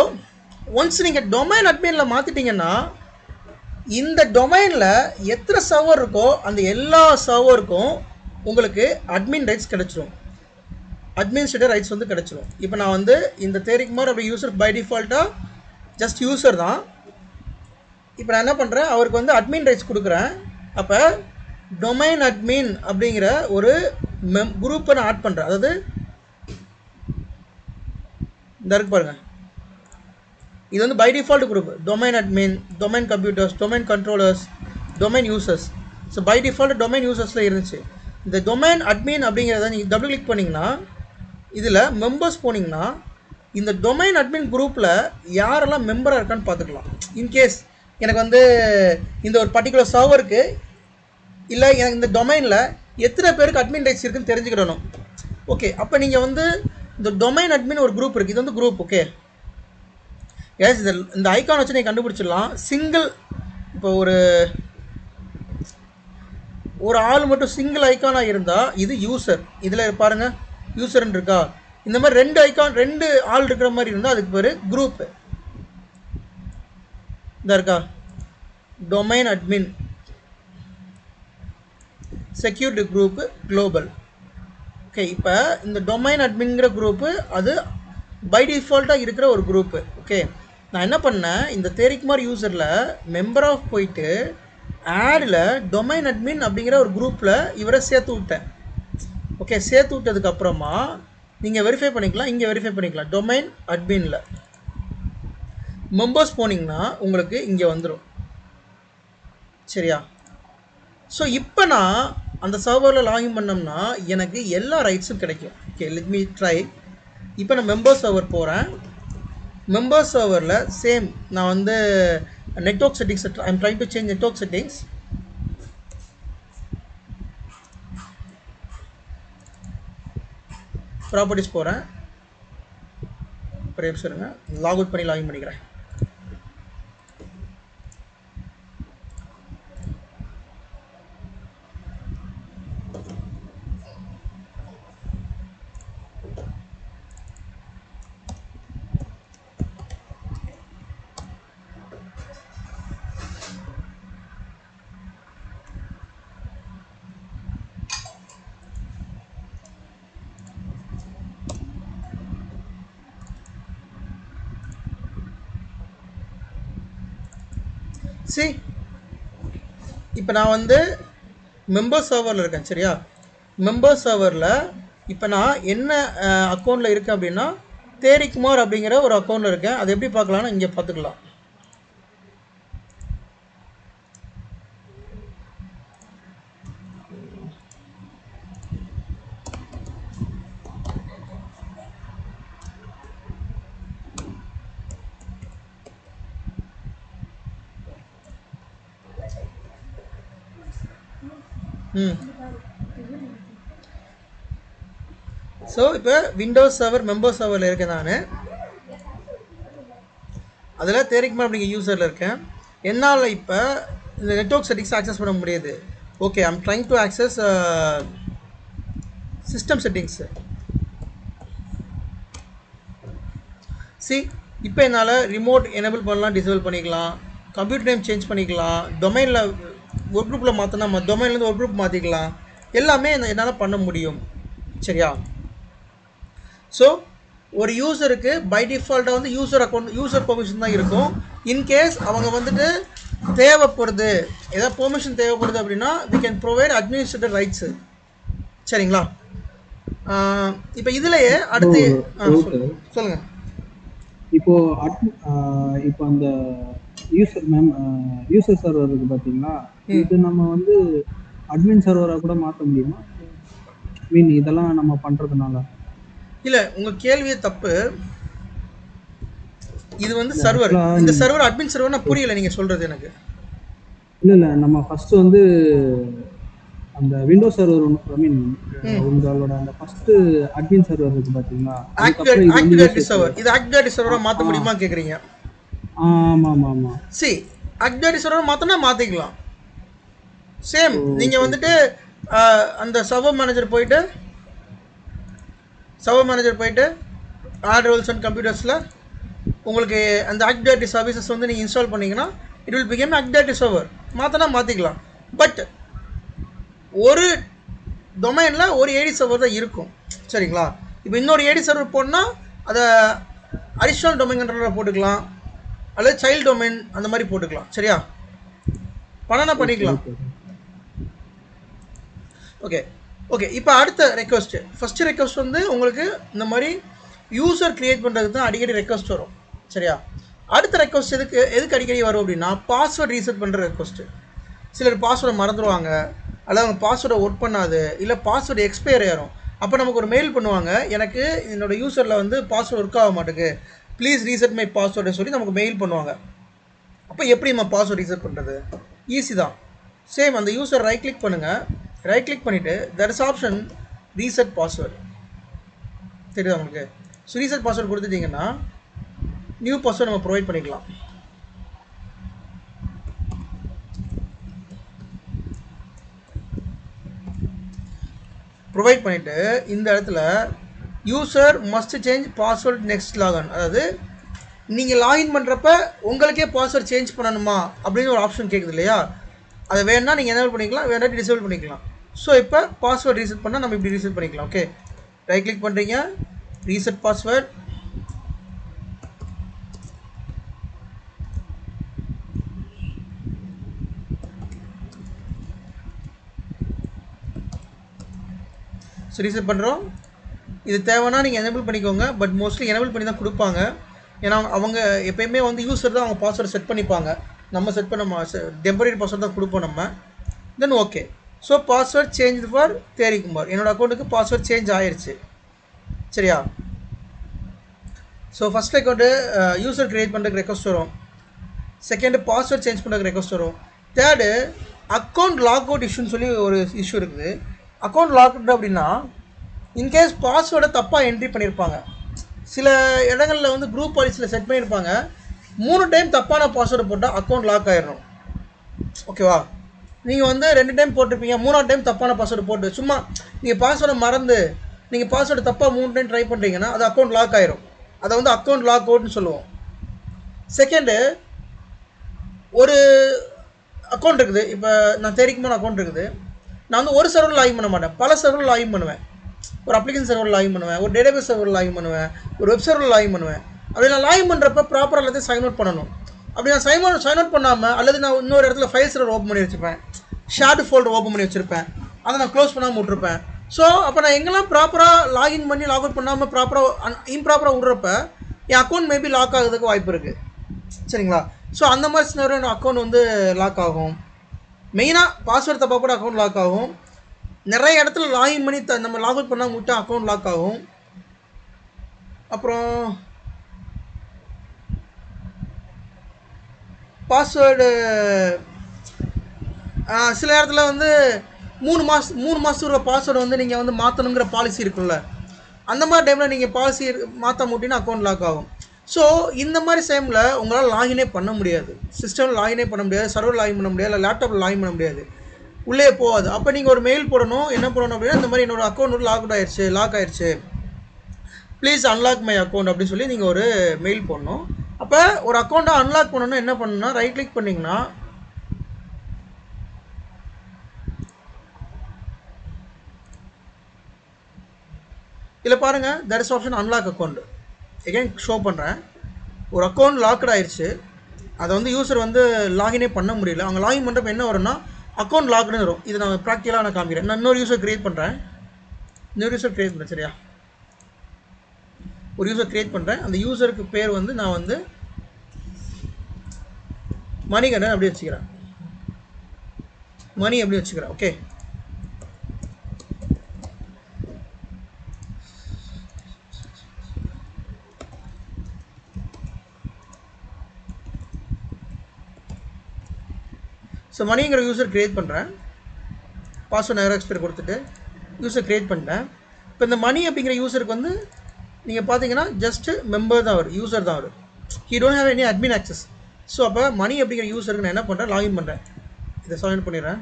[SPEAKER 1] ஒன்ஸ் நீங்கள் டொமைன் அட்மினில் மாற்றிட்டீங்கன்னா இந்த டொமைனில் எத்தனை சர்வர் இருக்கோ அந்த எல்லா சர்வருக்கும் உங்களுக்கு அட்மின் ரைட்ஸ் கிடச்சிரும், அட்மினிஸ்ட்ரேட்டர் ரைட்ஸ் வந்து கிடச்சிரும். இப்போ நான் வந்து இந்த தேரிக்குமார் அப்படி யூசர் பை டிஃபால்ட்டாக ஜஸ்ட் யூசர் தான். இப்போ நான் என்ன பண்ணுறேன், அவருக்கு வந்து அட்மின் ரைட்ஸ் கொடுக்குறேன். அப்போ டொமைன் அட்மின் அப்படிங்கிற ஒரு குரூப்பை நான் ஆட் பண்ணுறேன். அதாவது இந்த இருக்கு பாருங்கள், இது வந்து by default group, domain admin, domain computers, domain controllers, domain users. So by default domain யூசர்ஸில் இருந்துச்சு. இந்த டொமைன் அட்மின் அப்படிங்கிறத நீங்கள் டபுள் கிளிக் பண்ணிங்கன்னா இதில் மெம்பர்ஸ் போனீங்கன்னா இந்த டொமைன் அட்மின் குரூப்பில் யாரெல்லாம் மெம்பராக இருக்கான்னு பார்த்துக்கலாம். இன்கேஸ் எனக்கு வந்து இந்த ஒரு பர்டிகுலர் சர்வருக்கு இல்லை எனக்கு இந்த டொமைனில் எத்தனை பேருக்கு அட்மின் ரைட்ஸ் இருக்குன்னு தெரிஞ்சுக்கிடணும். ஓகே, அப்போ நீங்கள் வந்து இந்த டொமைன் அட்மின் ஒரு குரூப் இருக்குது, இது வந்து குரூப். ஓகே எஸ், இந்த ஐக்கான் வச்சு நீங்கள் கண்டுபிடிச்சிடலாம். சிங்கிள், இப்போ ஒரு ஆள் மட்டும் சிங்கிள் ஐக்கானாக இருந்தால் இது யூசர். இதில் பாருங்கள் யூசர்ன்னு இருக்கா, இந்த மாதிரி ரெண்டு ஆள் இருக்கிற மாதிரி இருந்தால் அதுக்கு பேர் குரூப்பு. இந்த இருக்கா domain admin, security group, global. Okay, இப்போ இந்த டொமைன் அட்மின்ங்கிற குரூப்பு அது பை டிஃபால்ட்டாக இருக்கிற ஒரு குரூப்பு. ஓகே, நான் என்ன பண்ணேன், இந்த தேரிக்குமார் யூசரில் மெம்பர் ஆஃப் போயிட்டு ஆடில் டொமைன் அட்மின் அப்படிங்கிற ஒரு குரூப்பில் இவரை சேர்த்து விட்டேன். ஓகே, சேர்த்து விட்டதுக்கப்புறமா நீங்கள் வெரிஃபை பண்ணிக்கலாம், இங்கே வெரிஃபை பண்ணிக்கலாம். டொமைன் அட்மினில் மெம்பர்ஸ் போனீங்கன்னா உங்களுக்கு இங்கே வந்துடும். சரியா? ஸோ இப்போ நான் அந்த சர்வரில் லாகின் பண்ணோம்னா எனக்கு எல்லா ரைட்ஸும் கிடைக்கும். Okay, let me try. இப்போ நான் மெம்பர் சர்வர் போகிறேன். மெம்பர் சர்வரில் சேம் நான் வந்து network settings, I'm trying to change network settings. Properties போகிறேன், ஒரே நிமிஷம் இருங்க, லாக் அவுட் பண்ணி லாகின் பண்ணிக்கிறேன். சி இப்போ நான் வந்து மெம்பர் சர்வரில் இருக்கேன். சரியா, மெம்பர் சர்வரில் இப்போ நான் என்ன அக்கௌண்ட்டில் இருக்கேன் அப்படின்னா தேரிக்குமார் அப்படிங்கிற ஒரு அக்கௌண்ட்டில் இருக்கேன். அது எப்படி பார்க்கலான்னு இங்கே பார்த்துக்கலாம். ஸோ இப்போ விண்டோஸ் சர்வர் மெம்பர் சர்வரில் இருக்கேன் நான். அதில் தேரிக்குமார் அப்படிங்கிற யூசரில் இருக்கேன். என்னால் இப்போ இந்த நெட்வொர்க் செட்டிங்ஸ் ஆக்சஸ் பண்ண முடியாது. Okay, I'm trying to access system settings. C இப்போ என்னால் ரிமோட் எனேபிள் பண்ணலாம், டிசேபிள் பண்ணிக்கலாம், கம்ப்யூட்டர் நேம் சேஞ்ச் பண்ணிக்கலாம், டொமைனில் ஒரு குரூப்பில் மாற்றினா டொமைன்லேருந்து ஒரு குரூப் மாற்றிக்கலாம், எல்லாமே என்னால் பண்ண முடியும். சரியா, ஸோ ஒரு யூசருக்கு பை டிஃபால்ட்டாக வந்து யூசர் அக்கௌண்ட் யூசர் பெர்மிஷன் தான் இருக்கும். இன்கேஸ் அவங்க வந்துட்டு தேவைப்படுது, ஏதாவது பெர்மிஷன் தேவைப்படுது அப்படின்னா we can provide administrator rights. சரிங்களா, இப்போ இதுலேயே அடுத்து சொல்லுங்கள்.
[SPEAKER 3] இப்போ அந்த யூசர் சர்வர் இருக்கு பார்த்தீங்களா, இது நம்ம வந்து அட்மின் சர்வராக கூட மாற்ற முடியுமா? மீன் இதெல்லாம் நம்ம பண்ணுறதுனால
[SPEAKER 1] இல்லை, உங்கள் கேள்வியே தப்பு. இது வந்து சர்வர், இந்த சர்வர் அட்மின் சர்வர் நான் புரியல நீங்கள் சொல்கிறது எனக்கு.
[SPEAKER 3] இல்லை நம்ம ஃபர்ஸ்ட் வந்து அந்த விண்டோஸ் சர்வர், ஐ மீன் உங்களோட அந்த ஃபர்ஸ்ட் அட்மின் சர்வர் இருக்கு பாத்தீங்களா,
[SPEAKER 1] ஆக்டிவ் டைரக்டரி சர்வர். இது ஆக்டிவ் டைரக்டரி சர்வரா மாத்த முடியுமா கேக்குறீங்க?
[SPEAKER 3] ஆமா ஆமா ஆமா.
[SPEAKER 1] சி ஆக்டிவ் டைரக்டரி சர்வர் மாத்தனா மாத்திக்கலாம். சேம் நீங்க வந்துட்டு அந்த சர்வர் மேனேஜர் போயிட்டு ஆட் ரோல்ஸ் அண்ட் கம்ப்யூட்டர்ஸ்ல உங்களுக்கு அந்த ஆக்டிவ் டைரக்டரி சர்வீசஸ் வந்து நீங்க இன்ஸ்டால் பண்ணீங்கன்னா it will become active directory server. மாத்தனா மாத்திக்கலாம். பட் ஒரு டொமைனில் ஒரு ஏடி சர்வர் தான் இருக்கும். சரிங்களா, இப்போ இன்னொரு ஏடி சர்வர் போடனா அதை அடிஷ்னல் டொமைன் கண்ட்ரோலராக போட்டுக்கலாம், அல்லது சைல்டு டொமைன் அந்த மாதிரி போட்டுக்கலாம். சரியா, பண்ணனா பண்ணிக்கலாம். Okay okay. இப்போ அடுத்த ரெக்வஸ்ட்டு, ஃபஸ்ட்டு ரெக்வஸ்ட் வந்து உங்களுக்கு இந்த மாதிரி யூசர் க்ரியேட் பண்ணுறதுக்கு தான் அடிக்கடி ரெக்வஸ்ட் வரும். சரியா, அடுத்த ரெக்வஸ்ட் எதுக்கு அடிக்கடி வரும் அப்படின்னா பாஸ்வேர்ட் ரீசெட் பண்ணுற ரெக்வஸ்ட்டு. சிலர் பாஸ்வேர்டை மறந்துடுவாங்க, அல்லது அவங்க பாஸ்வேர்டை ஒர்க் பண்ணாது, இல்லை பாஸ்வேர்டு எக்ஸ்பயர் ஆகிரும். அப்போ நமக்கு ஒரு மெயில் பண்ணுவாங்க, எனக்கு என்னோடய யூசரில் வந்து பாஸ்வேர்டு ஒர்க் ஆக மாட்டேங்குது, ப்ளீஸ் ரீசெட் மை பாஸ்வேர்டை சொல்லி நமக்கு மெயில் பண்ணுவாங்க. அப்போ எப்படி நம்ம பாஸ்வேர்டு ரீசெட் பண்ணுறது? ஈஸி தான். சேம் அந்த யூசர் ரைட் கிளிக் பண்ணுங்கள். ரைட் கிளிக் பண்ணிவிட்டு there is option reset password. தெரியுதா உங்களுக்கு? ஸோ ரீசெட் பாஸ்வேர்டு கொடுத்துட்டிங்கன்னா நியூ பாஸ்வேர்டு நம்ம ப்ரொவைட் பண்ணிக்கலாம். ப்ரொவைட் பண்ணிவிட்டு இந்த இடத்துல user must change password next login, அதாவது நீங்கள் லாகின் பண்ணுறப்ப உங்களுக்கே பாஸ்வேர்ட் சேஞ்ச் பண்ணணுமா அப்படின்னு ஒரு ஆப்ஷன் கேட்குது இல்லையா, அதை வேணால் நீங்கள் எனேபிள் பண்ணிக்கலாம், வேணாட்டி டிசேபிள் பண்ணிக்கலாம். ஸோ இப்போ பாஸ்வேர்ட் ரீசெட் பண்ணால் நம்ம இப்படி ரீசெட் பண்ணிக்கலாம். ஓகே, ரைட் கிளிக் பண்ணுறீங்க, ரீசெட் பாஸ்வேர்ட். ஸோ ரீசெட் பண்ணுறோம். இது தேவைன்னா நீங்கள் எனேபிள் பண்ணிக்கோங்க, பட் மோஸ்ட்லி எனேபிள் பண்ணி தான் கொடுப்பாங்க. ஏன்னா அவங்க எப்போயுமே வந்து யூசர் தான் அவங்க பாஸ்வேர்டு செட் பண்ணிப்பாங்க, நம்ம செட் பண்ண டெம்பரரி பாஸ்வேர்டு தான் கொடுப்போம் நம்ம. Then okay. So password change for தேரிக்குமார், என்னோடய அக்கௌண்ட்டுக்கு பாஸ்வேர்ட் சேஞ்ச் ஆயிடுச்சு. சரியா, so first account user create பண்ணுறதுக்கு ரெக்வஸ்ட் வரும், செகண்டு பாஸ்வேர்ட் சேஞ்ச் பண்ணுறதுக்கு ரெக்வஸ்ட் வரும், தேர்டு அக்கௌண்ட் லாக் அவுட் இஷ்யூன்னு சொல்லி ஒரு இஷ்யூ இருக்குது. அக்கௌண்ட் லாக் அவுட் அப்படின்னா இன்கேஸ் பாஸ்வேர்டை தப்பாக என்ட்ரி பண்ணியிருப்பாங்க. சில இடங்களில் வந்து குரூப் பாலிசியில் செட் பண்ணியிருப்பாங்க, 3 டைம் தப்பான பாஸ்வேர்டு போட்டால் அக்கௌண்ட் லாக் ஆயிடணும். ஓகேவா? நீங்கள் வந்து 2 டைம் போட்டிருப்பீங்க, 3ஆவது டைம் தப்பான பாஸ்வேர்டு போட்டு சும்மா நீங்கள் பாஸ்வேர்டை மறந்து நீங்கள் பாஸ்வேர்டு தப்பாக 3 டைம் ட்ரை பண்ணுறீங்கன்னா அது அக்கௌண்ட் லாக் ஆயிரும். அதை வந்து அக்கௌண்ட் லாக் அவுட்னு சொல்லுவோம். செகண்டு, ஒரு அக்கௌண்ட் இருக்குது. இப்போ நான் தேடிக்குமான அக்கௌண்ட் இருக்குது. நான் வந்து ஒரு சர்வரில் லாகின் பண்ண மாட்டேன், பல சர்வரில் லாகின் பண்ணுவேன். ஒரு அப்ளிகேஷன் சர்வரில் லாகின் பண்ணுவேன், ஒரு டேட்டாபேஸ் சர்வரில் லாகின் பண்ணுவேன், ஒரு வெப் சர்வரில் லாகின் பண்ணுவேன். அப்படி நான் லாகின் பண்ணுறப்ப ப்ராப்பராக எல்லாத்தையும் சைன் அவுட் பண்ணணும். அப்படி நான் சைன் அவுட் பண்ணாமல், அல்லது நான் இன்னொரு இடத்துல ஃபைல் சர்வர் ஓப்பன் பண்ணி வச்சுருப்பேன், ஷேர்டு ஃபோல்டர் ஓப்பன் பண்ணி வச்சுருப்பேன், அதை நான் க்ளோஸ் பண்ணாமல் விட்ருப்பேன். ஸோ அப்போ நான் எங்கெல்லாம் ப்ராப்பராக லாகின் பண்ணி லாக் அவுட் பண்ணாமல் இம்ப்ராப்பராக விட்றப்ப என் அக்கௌண்ட் மேபி லாக் ஆகிறதுக்கு வாய்ப்பு இருக்குது. சரிங்களா? ஸோ அந்த மாதிரி சின்ன அக்கௌண்ட் வந்து லாக் ஆகும். மெயினாக பாஸ்வேர்டு தப்பாக கூட அக்கௌண்ட் லாக் ஆகும். நிறைய இடத்துல லாகின் பண்ணி நம்ம லாக் அவுட் பண்ணாமல் விட்டால் அக்கௌண்ட் லாக் ஆகும். அப்புறம் பாஸ்வேர்டு சில இடத்துல வந்து 3 மாதத்துக்கு பாஸ்வேர்டு வந்து நீங்கள் வந்து மாற்றணுங்கிற பாலிசி இருக்குல்ல, அந்த மாதிரி டைமில் நீங்கள் பாலிசி மாற்ற முட்டினா அக்கௌண்ட் லாக் ஆகும். ஸோ இந்த மாதிரி டைமில் உங்களால் லாகினே பண்ண முடியாது, சிஸ்டமில் லாகினே பண்ண முடியாது, சர்வர் லாகின் பண்ண முடியாது, இல்லை லேப்டாப்பில் லாகின் பண்ண முடியாது, உள்ளே போகாது. அப்போ நீங்கள் ஒரு மெயில் போடணும். என்ன போடணும் அப்படின்னா, இந்த மாதிரி என்னோடய அக்கௌண்ட் வந்து லாக் ஆயிடுச்சு, ப்ளீஸ் அன்லாக் மை அக்கௌண்ட் அப்படின்னு சொல்லி நீங்கள் ஒரு மெயில் போடணும். அப்போ ஒரு அக்கௌண்ட்டை அன்லாக் பண்ணணும். என்ன பண்ணணும்னா, ரைட் கிளிக் பண்ணிங்கன்னா இதில் பாருங்கள், that is option unlock account. Again show பண்ணுறேன். ஒரு அக்கௌண்ட் லாக்டு ஆயிடுச்சு, அதை வந்து யூசர் வந்து லாகினே பண்ண முடியல. அவங்க லாகின் பண்ணுறப்ப என்ன வரும்னா அக்கௌண்ட் லாக்னு வரும். இது நான் ப்ராக்டிக்கலாக நான் காமிக்கிறேன். நான் இன்னொரு யூசர் க்ரியேட் பண்ணுறேன். சரியா? ஒரு யூசர் க்ரியேட் பண்ணுறேன். அந்த யூசருக்கு பேர் வந்து நான் வந்து மணிகண்டன் அப்படி வச்சுக்கிறேன். ஓகே. ஸோ மணிங்கிற யூசர் க்ரியேட் பண்ணுறேன். பாஸ்வேர்ட் எக்ஸ்பீர் கொடுத்துட்டு யூசர் க்ரியேட் பண்ணிட்டேன். இப்போ இந்த மணி அப்படிங்கிற யூசருக்கு வந்து நீங்கள் பார்த்தீங்கன்னா ஜஸ்ட்டு மெம்பர் தான் வரும், யூசர் தான் வரும். He don't have any admin access. So அப்போ மணி அப்படிங்கிற யூசருக்கு நான் என்ன பண்ணுறேன், லாகின் பண்ணுறேன். இதை சைன் பண்ணிடுறேன்.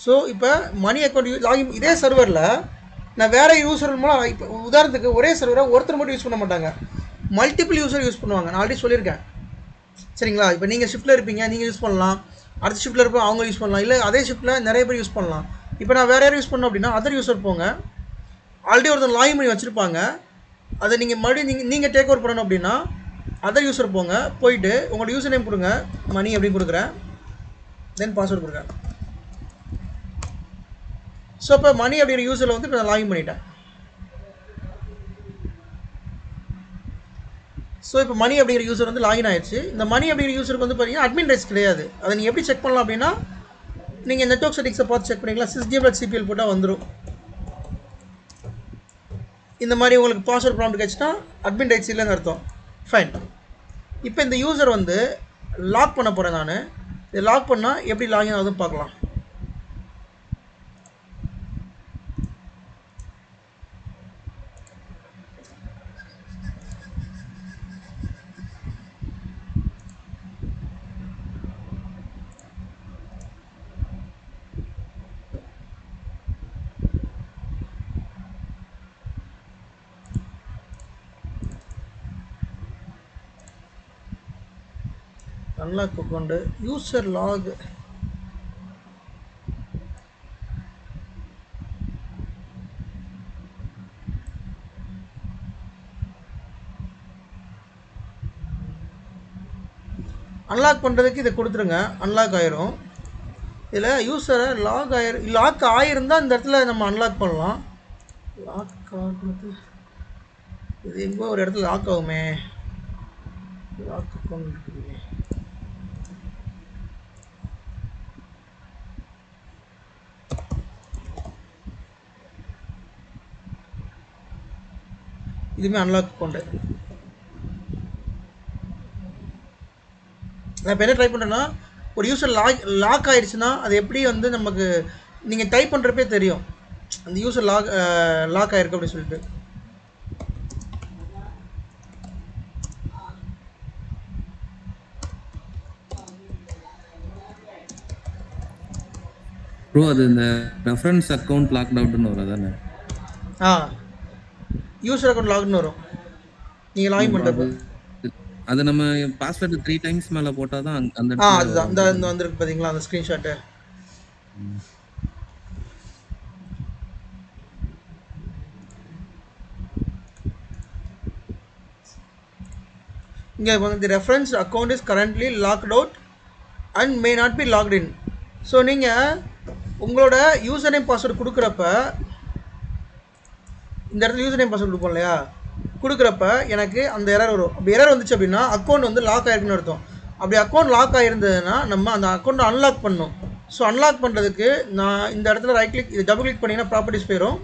[SPEAKER 1] ஸோ இப்போ மணி அக்கௌண்ட் லாகின் இதே சர்வரில் நான் வேறு யூசர் மூலம், இப்போ உதாரணத்துக்கு ஒரே சர்வரை ஒருத்தர் மட்டும் யூஸ் பண்ண மாட்டாங்க, மல்டிபிள் யூசர் யூஸ் பண்ணுவாங்க. நான் ஆல்ரெடி சொல்லியிருக்கேன். சரிங்களா? இப்போ நீங்கள் ஷிஃப்ட்டில் இருப்பீங்க, நீங்கள் யூஸ் பண்ணலாம். அடுத்த ஷிஃப்ட்டில் இருப்போம், அவங்க யூஸ் பண்ணலாம். இல்லை அதே ஷிஃப்ட்டில் நிறைய பேர் யூஸ் பண்ணலாம். இப்போ நான் வேறு யாரும் யூஸ் பண்ணோம் அப்படின்னா அதர் யூசர் போங்க. ஆல்ரெடி ஒருத்தர் லாகின் பண்ணி வச்சுருப்பாங்க, அதை நீங்கள் மறுபடியும் நீங்கள் டேக் ஓவர் பண்ணணும் அப்படின்னா அதர் யூசர் போங்க. போயிட்டு உங்களோட யூசர் நேம் கொடுங்க, மணி அப்படின்னு கொடுக்குறேன். தென் பாஸ்வேர்டு கொடுங்க. ஸோ இப்போ மணி அப்படிங்கிற யூசரில் வந்து இப்போ நான் லாகின் பண்ணிட்டேன். ஸோ இப்போ மணி அப்படிங்கிற யூசர் வந்து லாகின் ஆயிடுச்சு. இந்த மணி அப்படிங்கிற யூசருக்கு வந்து பார்த்தீங்கன்னா அட்மின் ரைட்ஸ் கிடையாது. அதை நீங்கள் எப்படி செக் பண்ணலாம் அப்படின்னா, நீங்கள் நெட்வொர்க் செட்டிங்ஸை பார்த்து செக் பண்ணிக்கலாம். sysdm.cpl போட்டால் வந்துடும். இந்த மாதிரி உங்களுக்கு பாஸ்வேர்ட் ப்ராம்ப்ட் கிடச்சிட்டா அட்மின் ரைட்ஸ் இல்லைன்னு அர்த்தம். ஃபைன். இப்போ இந்த யூசர் வந்து லாக் பண்ண போகிறேன். நான் இதை லாக் பண்ணால் எப்படி லாகின் ஆகுதுன்னு பார்க்கலாம். Unlock account user lock. Unlock பண்ணுறதுக்கு இதை கொடுத்துருங்க, அன்லாக் ஆயிரும். இதில் யூசரை லாக் ஆகிருந்தால் இந்த இடத்துல நம்ம அன்லாக் பண்ணலாம். லாக் ஆகுது, இது எங்கோ ஒரு இடத்துல லாக் ஆகுமே. லாக் அக்கௌண்ட் இருக்குதுங்க. இதுவுமே அன்லாக் அக்கௌண்ட்டு. நான் இப்போ என்ன ட்ரை பண்ணுறேன்னா, ஒரு யூசர் லாக் ஆயிடுச்சுன்னா அது எப்படி வந்து நமக்கு நீங்கள் டைப் பண்ணுறப்பே தெரியும் அந்த யூசர் லாக் ஆயிருக்கு அப்படின்னு சொல்லிட்டு.
[SPEAKER 4] ப்ரோ அது இந்த ரெஃபரன்ஸ் அக்கௌண்ட் லாக்ட் அவுட்னு வரும் அதானே?
[SPEAKER 1] யூசர் அக்கௌண்ட் லாக்னு வரும் நீங்கள் லாகின் பண்ணுறப்ப.
[SPEAKER 4] அது நம்ம பாஸ்வேர்டு 3 டைம்ஸ் மேலே போட்டால் தான் அந்த
[SPEAKER 1] அதுதான் இந்த வந்துருக்கு பார்த்தீங்களா அந்த ஸ்க்ரீன்ஷாட்டு. இங்கே வந்து reference account is currently locked out and may not be locked in. So நீங்கள் உங்களோட யூசர் நேம் பாஸ்வேர்டு கொடுக்குறப்ப இந்த இடத்துல யூசர் நேம் பாஸ்வேர்டு கொடுப்போம் இல்லையா, கொடுக்குறப்ப எனக்கு அந்த எரர் வரும். அப்படி எரர் வந்துச்சு அப்படின்னா அக்கௌண்ட் வந்து லாக் ஆகிருக்குன்னு அர்த்தம். அப்படி அக்கௌண்ட் லாக் ஆகிருந்ததுன்னா நம்ம அந்த அக்கௌண்ட்டை அன்லாக் பண்ணணும். ஸோ அன்லாக் பண்ணுறதுக்கு நான் இந்த இடத்துல ரைட் கிளிக், இது டபுள் கிளிக் பண்ணிங்கன்னா ப்ராப்பர்ட்டிஸ் போயிடும்.